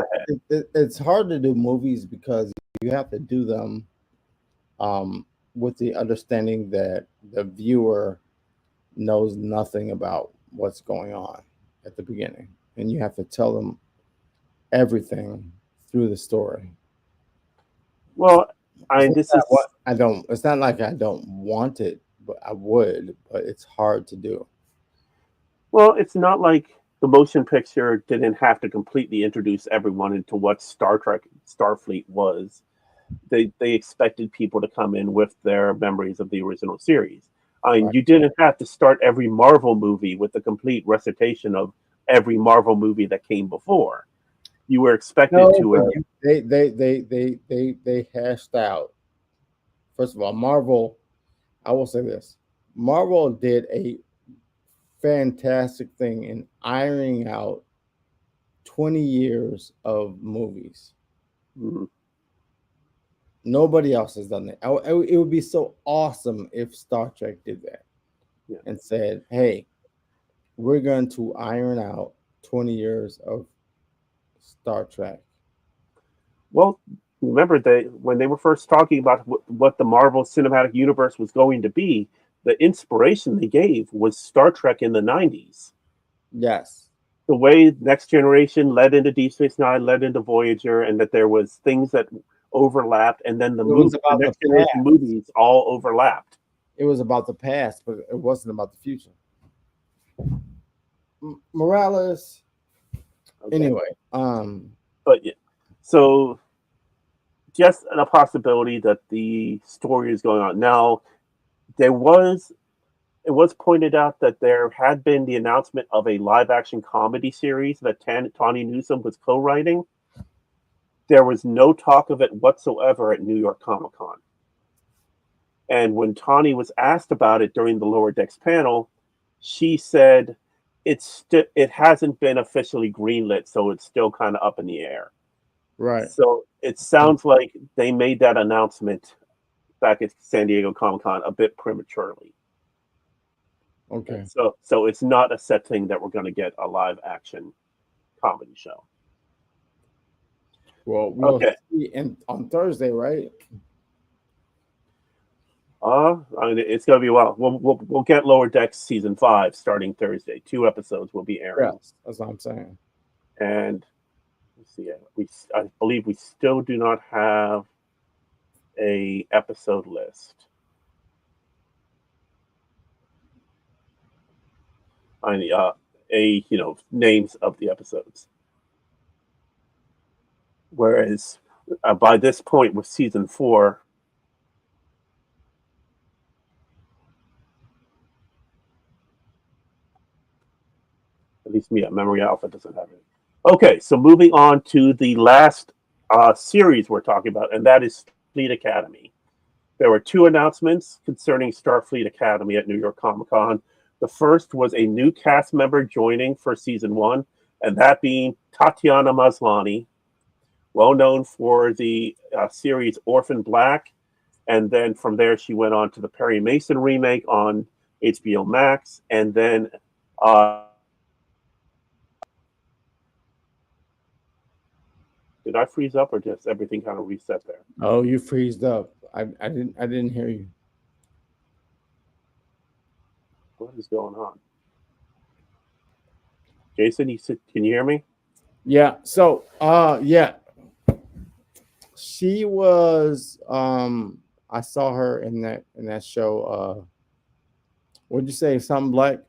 ahead? it's hard to do movies because you have to do them with the understanding that the viewer knows nothing about what's going on at the beginning, and you have to tell them everything through the story. Well, It's I not this that is what I don't. It's not like I don't want it, but I would. But it's hard to do. well, it's not like the motion picture didn't have to completely introduce everyone into what Star Trek Starfleet was. They expected people to come in with their memories of the original series. I mean, Right? you didn't have to start every Marvel movie with a complete recitation of every Marvel movie that came before. You were expected No, to. but they hashed out. First of all, Marvel. I will say this: Marvel did a fantastic thing in ironing out 20 years of movies. Mhm. Nobody else has done that. It would be so awesome if Star Trek did that Yeah. and said, "Hey, we're going to iron out 20 years of Star Trek." Well, remember they when they were first talking about what the Marvel Cinematic Universe was going to be, the inspiration they gave was Star Trek in the '90s. Yes, The way Next Generation led into Deep Space Nine, led into Voyager, and that there was things that overlapped, and then it was the about the Next Generation past. movies all overlapped. It was about the past, but it wasn't about the future. Morales. Okay, Anyway, but yeah, so just a possibility that the story is going on now. There was It was pointed out that there had been the announcement of a live action comedy series that Tawny Newsome was co writing. There was no talk of it whatsoever at New York Comic Con. And when Tawny was asked about it during the Lower Decks panel, she said it hasn't been officially greenlit, so it's still kind of up in the air. right. So it sounds like they made that announcement back at San Diego Comic Con a bit prematurely. And Okay. so it's not a set thing that we're going to get a live action comedy show. Well, we'll Okay. see on Thursday, right? I mean, it's going to be a while. We'll get Lower Decks season 5 starting Thursday. 2 episodes will be airing, Yes, that's what I'm saying. and let's see. I believe we still do not have a episode list. I mean, names of the episodes. Whereas by this point with season 4, at least Memory Alpha doesn't have it. Okay, so moving on to the last series we're talking about, and that is Fleet Academy. There were 2 announcements concerning Starfleet Academy at New York Comic Con. The first was a new cast member joining for season 1, and that being Tatiana Maslany, well known for the series Orphan Black. And then from there, she went on to the Perry Mason remake on HBO Max. And then did I freeze up or just everything kind of reset there? Oh, you freezed up. I didn't hear you. What is going on? Jason, can you hear me? Yeah. So, yeah, she was. I saw her in that show. What'd you say? Something black?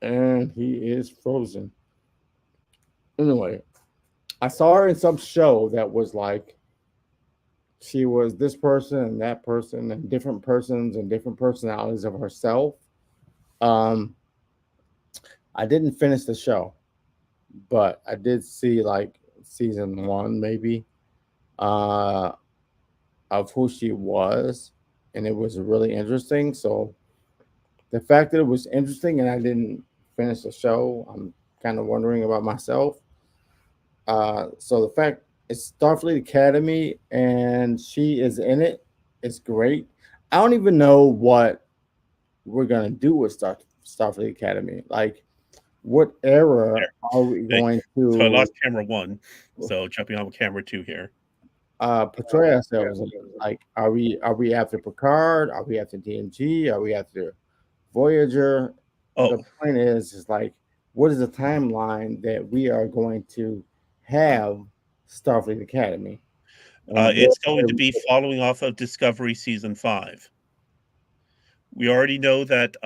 And he is frozen. Anyway, I saw her in some show that was like she was this person and that person and different persons and different personalities of herself. Um, I didn't finish the show, but I did see like season one maybe uh, of who she was, and it was really interesting. So the fact that it was interesting and I didn't finish the show, I'm kind of wondering about myself. So the fact it's Starfleet Academy and she is in it, it's great. I don't even know what we're gonna do with Starfleet Academy. Like, what era There. are we Hey, going so I to lost camera 1, so jumping on camera 2 here. portray ourselves in? Like, are we after Picard? Are we after DMG? Are we after Voyager? The Oh, point is like, what is the timeline that we are going to have Starfleet Academy? And it's going to be following off of Discovery Season 5. We already know that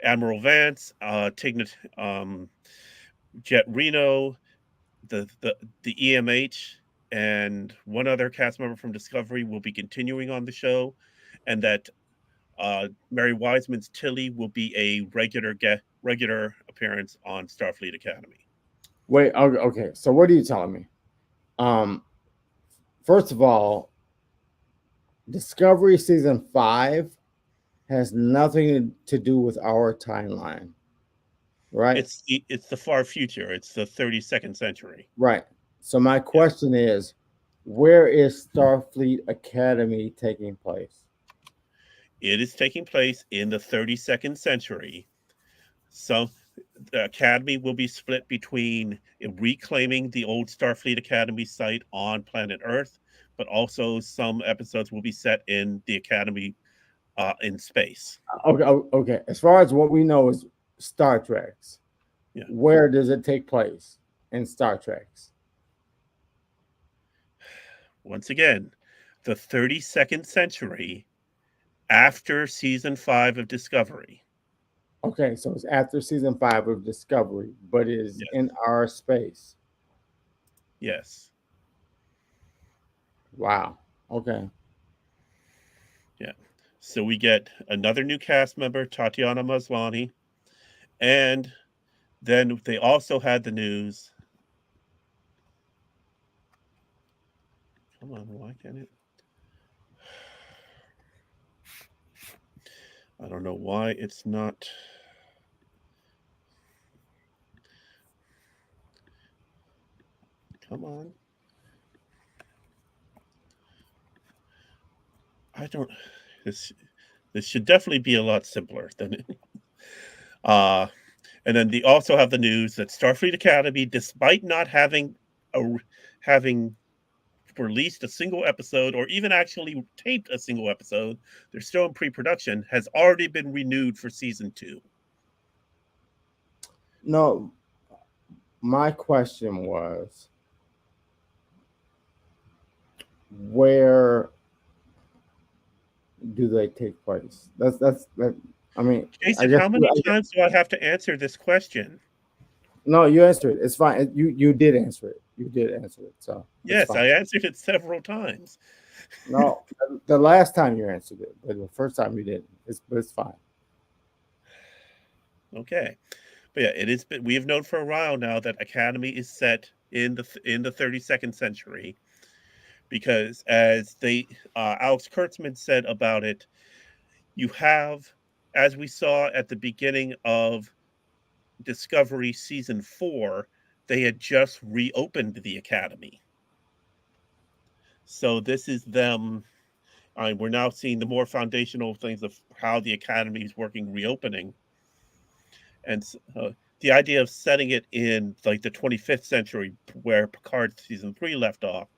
Admiral Vance, Tignet, Jet Reno, the EMH, and one other cast member from Discovery will be continuing on the show, and that Mary Wiseman's Tilly will be a regular appearance on Starfleet Academy. wait, okay. So what are you telling me? Um, First of all, Discovery season 5 has nothing to do with our timeline, right? It's the far future. It's the 32nd century. Right. So my Yeah. question is, where is Starfleet Academy taking place? It is taking place in the 32nd century. So the Academy will be split between reclaiming the old Starfleet Academy site on planet Earth, but also some episodes will be set in the Academy in space. Okay, okay. As far as what we know is Star Trek's, Yeah. where does it take place in Star Trek's? Once again, the 32nd century after season 5 of Discovery. Okay, so it's after season 5 of Discovery, but it is Yes. in our space. Yes. Wow. Okay. Yeah. So we get another new cast member, Tatiana Maslany, and then they also had the news. Come on, why can't it? I don't know why it's not. Come on. I don't. This this should definitely be a lot simpler than it. Uh, and then they also have the news that Starfleet Academy, despite not a, having released a single episode or even actually taped a single episode, they're still in pre-production, has already been renewed for season 2. No, my question was, where do they take place? That. I mean, I Jason, guess how many times do I have to answer this question? no. You answered it. It's fine. You did answer it. You did answer it. So it's Yes, fine. I answered it several times. No, the last time you answered it, but the first time you didn't. It's fine. Okay, but yeah, it is. We have known for a while now that Academy is set in the 32nd century because, as they Alex Kurtzman said about it, you have, as we saw at the beginning of Discovery season 4, they had just reopened the Academy. So this is them. We're now seeing the more foundational things of how the Academy is working, reopening, and the idea of setting it in like the 25th century, where Picard season 3 left off,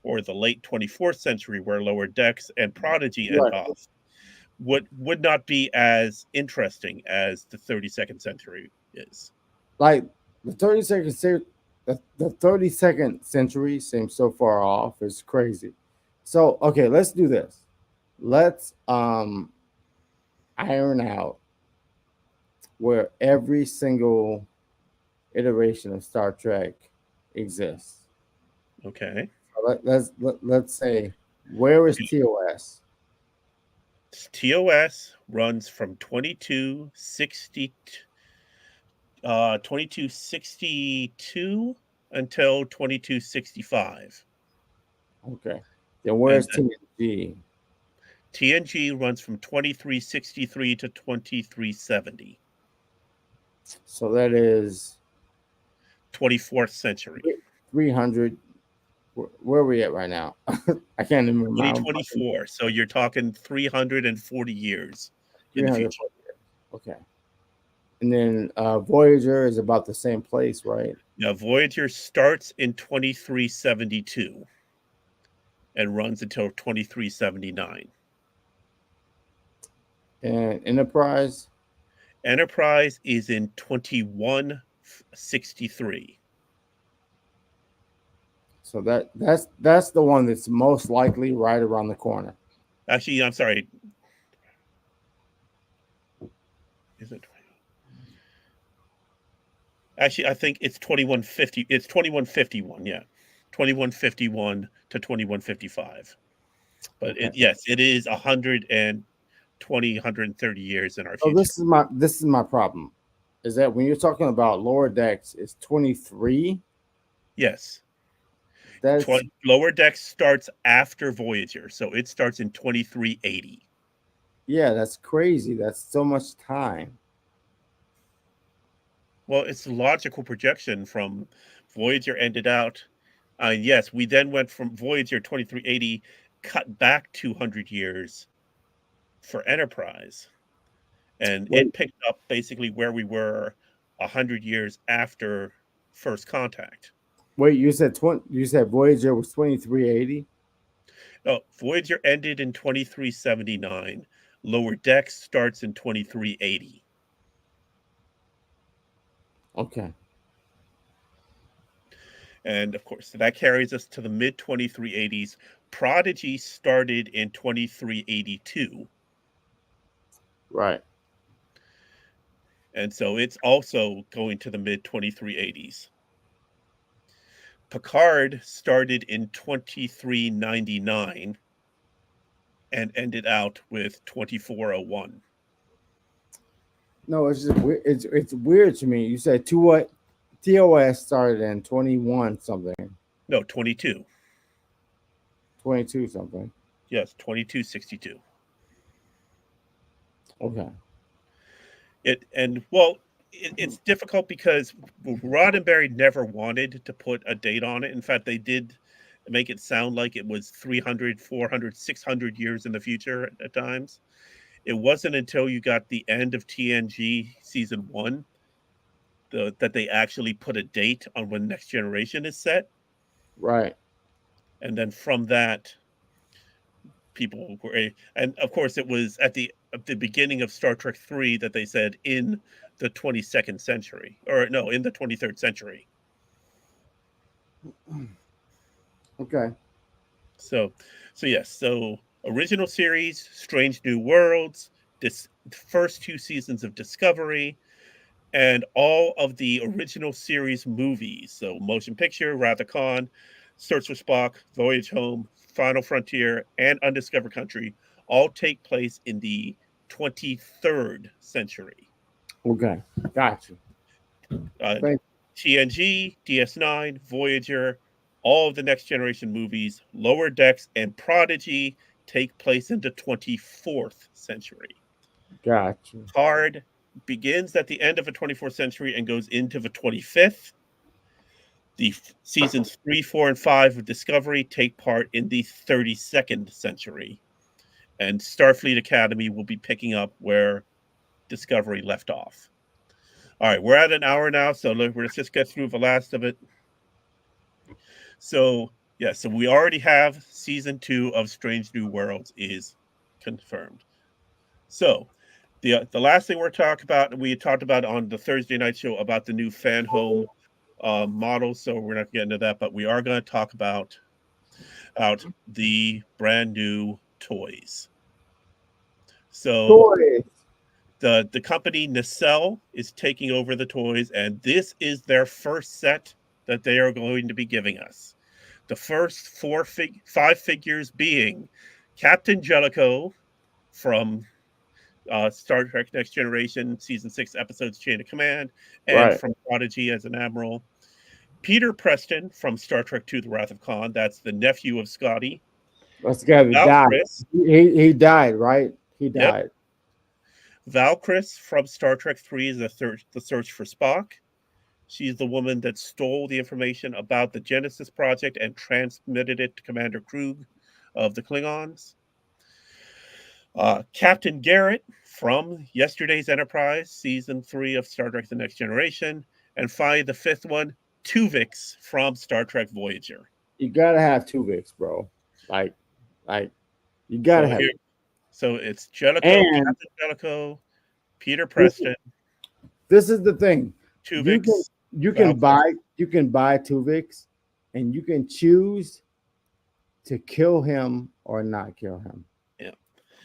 or the late 24th century, where Lower Decks and Prodigy end Right. off, would not be as interesting as the 32nd century is. Like the 32nd century seems so far off. It's crazy. So okay, let's do this. Let's iron out where every single iteration of Star Trek exists. Okay. So let's say, where is Okay. TOS? TOS runs from 2260 2262 until 2265. Okay. Then And where's TNG? TNG runs from 2363 to 2370, So that is 24th century. 300. Where are we at right now? I can't even remember. 2024. So you're talking 340 years in the 300. future. Okay. And then Voyager is about the same place, right? Now, Voyager starts in 2372 and runs until 2379. And Enterprise. Enterprise is in 2163. So that's the one that's most likely right around the corner. Actually, I'm sorry. Is it? Actually, I think it's 2150. It's 2151. Yeah, 2151 to 2155. But Okay. yes, it is 120, 130 years in our So future. this is my problem. Is that when you're talking about lower decks, it's 23? Yes. That's Lower Decks starts after Voyager, so it starts in 2380. yeah, that's crazy. That's so much time. Well, it's a logical projection from Voyager ended out. Yes, we then went from Voyager 2380, cut back 200 years for Enterprise, and it Wait, picked up basically where we were 100 years after First Contact. wait, you said Voyager was 2380? Oh, Voyager ended in 2379. Lower Decks starts in 2380. Okay. And of course, that carries us to the mid 2380s. Prodigy started in 2382. Right. And so it's also going to the mid 2380s. Picard started in 2399 and ended out with 2401. No, it's just weird. It's weird to me. You said to what TOS started in 21 something, No, 22. 22 something. Yes, 2262. Okay. It's difficult because Roddenberry never wanted to put a date on it. In fact, they did make it sound like it was 300, 400, 600 years in the future at times. It wasn't until you got the end of TNG season one that they actually put a date on when Next Generation is set. Right. And then from that, people were, and of course, it was at the beginning of Star Trek 3 that they said in the 22nd century, or no, in the 23rd century. Okay. So, so yes, so original series, Strange New Worlds, this first two seasons of Discovery, and all of the original series movies. So, Motion Picture, Wrath of Khan, Search for Spock, Voyage Home, Final Frontier, and Undiscovered Country all take place in the 23rd century. Okay. Got you. Uh, Thank TNG, DS9, Voyager, all of the Next Generation movies, Lower Decks, and Prodigy take place in the 24th century. Got you. Card begins at the end of the 24th century and goes into the 25th. The seasons 3, 4, and 5 of Discovery take part in the 32nd century. And Starfleet Academy will be picking up where Discovery left off. All right, we're at an hour now, so let's just get through the last of it. So, yeah, so we already have season 2 of Strange New Worlds is confirmed. So, the last thing we're talking about, we talked about on the Thursday night show about the new fan home model. So we're not getting into that, but we are going to talk about the brand new toys. So Toys. the company Nacelle is taking over the toys, and this is their first set that they are going to be giving us. The first five figures being Captain Jellicoe from Star Trek Next Generation, Season 6, Episodes Chain of Command, and Right. from Prodigy as an admiral. Peter Preston from Star Trek II, The Wrath of Khan. That's the nephew of Scotty. Let's get it. Val Died. Chris. He died, right? He Yep. died. Val Chris from Star Trek 3 is the search for Spock. She's the woman that stole the information about the Genesis Project and transmitted it to Commander Krug of the Klingons. Captain Garrett from yesterday's Enterprise, Season 3 of Star Trek The Next Generation. And finally, the fifth one, Tuvix from Star Trek Voyager. You gotta have two Vicks, bro. Like you gotta So have here, it. so it's Jellicoe, And Captain Jellicoe, Peter Preston, this is the thing. You can Tuvix, you can Valkyrie. buy two Vicks, and you can choose to kill him or not kill him. Yeah.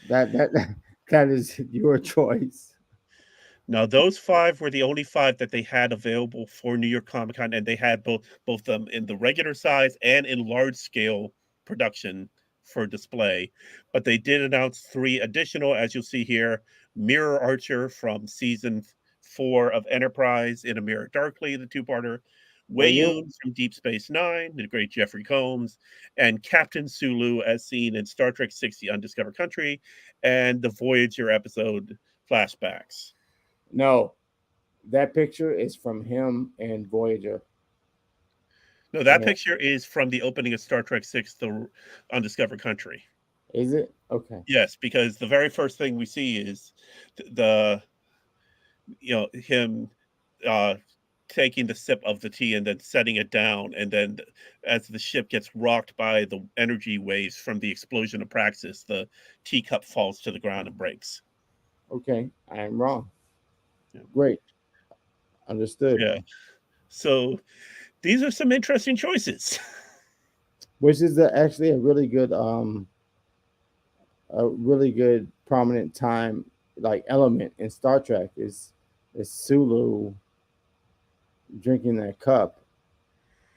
That is your choice. Now, those five were the only five that they had available for New York Comic Con, and they had both them in the regular size and in large scale production for display. But they did announce three additional, as you'll see here: Mirror Archer from season 4 of Enterprise in A Mirror Darkly, the two-parter; Well, Wei Yun from Deep Space Nine, the great Jeffrey Combs; and Captain Sulu, as seen in Star Trek 6: The Undiscovered Country, and the Voyager episode Flashbacks. no, that picture is from him and Voyager. No, that And picture is from the opening of Star Trek 6: The Undiscovered Country. is it okay? Yes, because the very first thing we see is the him uh taking the sip of the tea and then setting it down, and then as the ship gets rocked by the energy waves from the explosion of Praxis, the teacup falls to the ground and breaks. Okay, I am wrong. Yeah. Great, understood. Yeah. So these are some interesting choices. Which is actually a really good prominent time like element in Star Trek is Sulu drinking that cup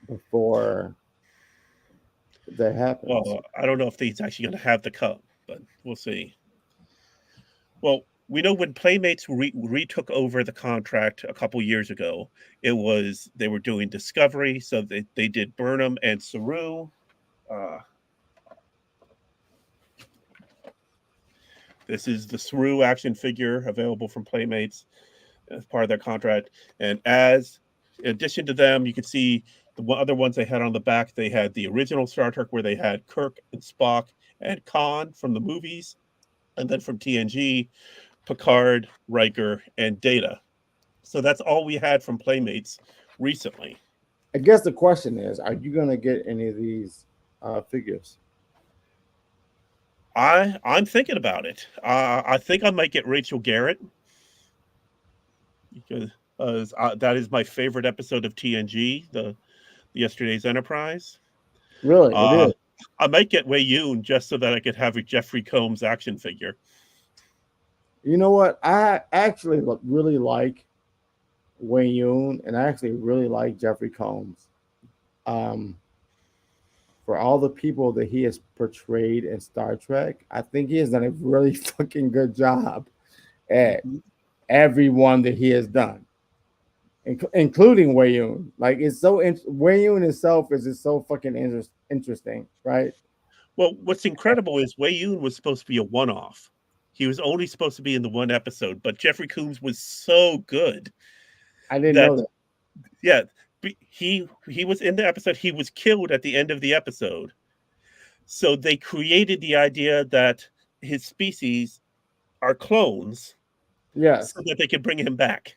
before that happens. Well, I don't know if he's actually going to have the cup, but we'll see. Well, we know when Playmates retook over the contract a couple years ago, they were doing Discovery, so they did Burnham and Saru. Uh, this is the Saru action figure available from Playmates as part of their contract, and as in addition to them, you can see the other ones they had on the back. They had the original Star Trek where they had Kirk and Spock and Khan from the movies, and then from TNG, Picard, Riker, and Data. So that's all we had from Playmates recently. I guess the question is, are you gonna get any of these figures? I'm thinking about it. I think I might get Rachel Garrett because that is my favorite episode of TNG, the yesterday's Enterprise. Really, it Uh, is. I might get Wei Yun just so that I could have a Jeffrey Combs action figure. You know what? I actually really like Wayne Yoon, and I actually really like Jeffrey Combs. Um, for all the people that he has portrayed in Star Trek, I think he has done a really fucking good job at Mhm. everyone that he has done, including Wei Yun. Like it's so Wei Yun itself is just so fucking interesting, right? Well, what's incredible is Wei Yun was supposed to be a one-off. He was only supposed to be in the one episode, but Jeffrey Combs was so good I didn't that know that. yeah, he was in the episode. He was killed at the end of the episode. So they created the idea that his species are clones so Yes, that they could bring him back.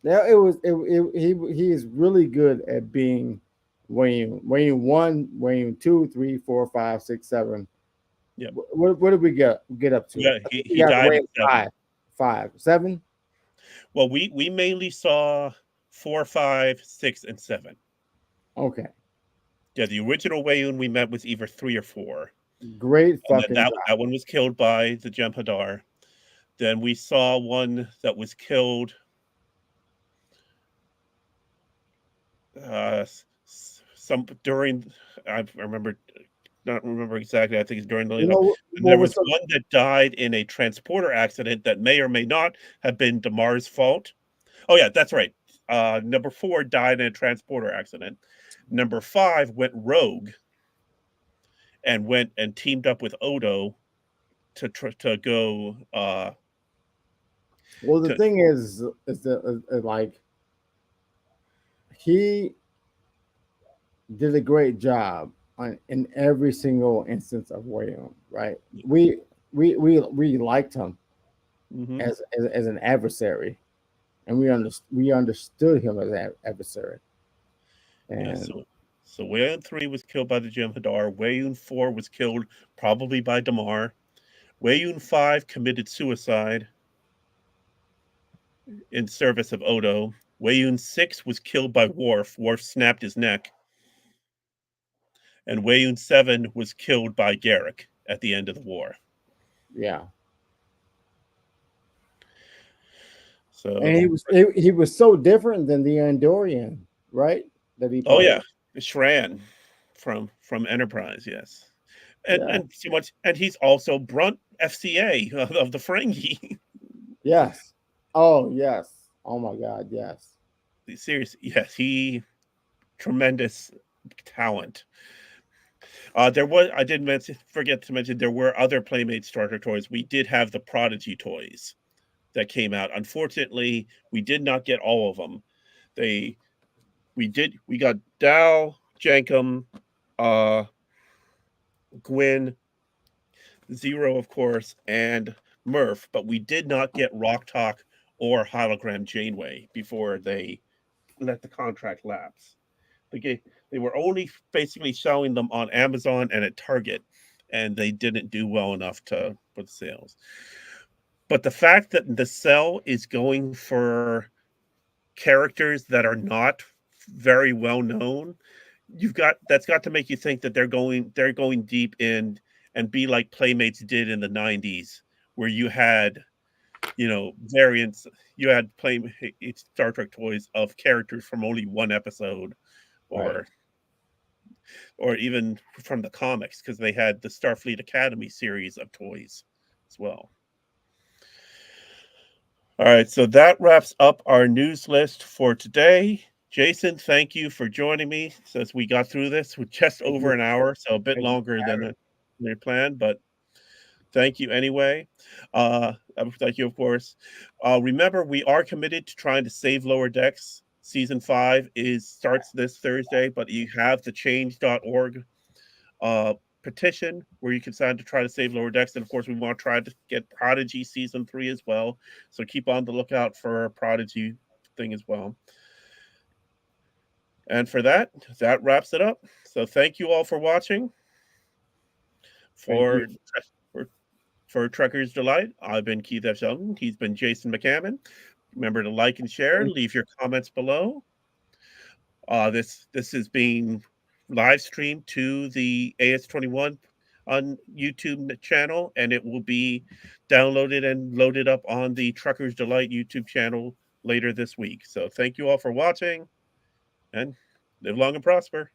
yeah, he is really good at being Wayne. Wayne one, Wayne two, three, four, five, six, seven. Yeah. What did we get up to? Yeah, I think we he got died at Wayne 7. five, seven. Well, we mainly saw 4, 5, 6, and 7. Okay, Yeah, the original Wayun we met was either 3 or 4. great And then fucking that job. one was killed by the Jem'Hadar. Then we saw one that was killed some during I remember not remember exactly. I think it's during the You lead up. know And there what was was so one that died in a transporter accident that may or may not have been Damar's fault. Oh yeah, that's right. Number 4 died in a transporter accident. Number 5 went rogue and went and teamed up with Odo to go well the to thing is that like he did a great job in every single instance of William, right? We liked him hmm as an adversary, and we understood him as an adversary. yeah. And So Wayun 3 was killed by the Jem'Hadar. Wayun 4 was killed probably by Damar. Wayun 5 committed suicide in service of Odo. Wayun 6 was killed by Worf. Worf snapped his neck. And Wayun 7 was killed by Garrick at the end of the war. yeah, and So, he was so different than the Andorian, right? That he oh yeah, played. Shran from Enterprise, yes, Yeah. and so much, and he's also Brunt FCA of the Ferengi. Yes. Oh yes. Oh my God. Yes. Seriously, yes, he tremendous talent. There was I did mention forget to mention there were other Playmate starter toys. We did have the Prodigy toys that came out. Unfortunately, we did not get all of them. They we got Dal, Jankum, uh, Gwyn, Zero, of course, and Murph, but we did not get Rock Talk or Hologram Janeway before they let the contract lapse. They, they were only basically selling them on Amazon and at Target, and they didn't do well enough to put sales. But the fact that the sell is going for characters that are not very well known, you've got that's got to make you think that they're going deep in and be like Playmates did in the 90s, where you had variants. You had play Star Trek toys of characters from only one episode, Right. or even from the comics, because they had the Starfleet Academy series of toys as well. All right, so that wraps up our news list for today. Jason, thank you for joining me since we got through this with just Thank over you. an hour, so a bit Thank you longer for than having we planned, but thank you anyway. Thank you, of course. Remember, we are committed to trying to save Lower Decks. Season 5 is starts this Thursday, but you have the change.org uh, petition where you can sign to try to save Lower Decks. And of course, we want to try to get Prodigy season 3 as well. So keep on the lookout for a Prodigy thing as well. And for that, that wraps it up. So thank you all for watching. Thank you. For for, for Trucker's Delight, I've been Keith F. Sheldon. He's been Jason McCammon. Remember to like and share. Leave your comments below. This is being live streamed to the AS21 on YouTube channel, and it will be downloaded and loaded up on the Truckers Delight YouTube channel later this week. So thank you all for watching, and live long and prosper.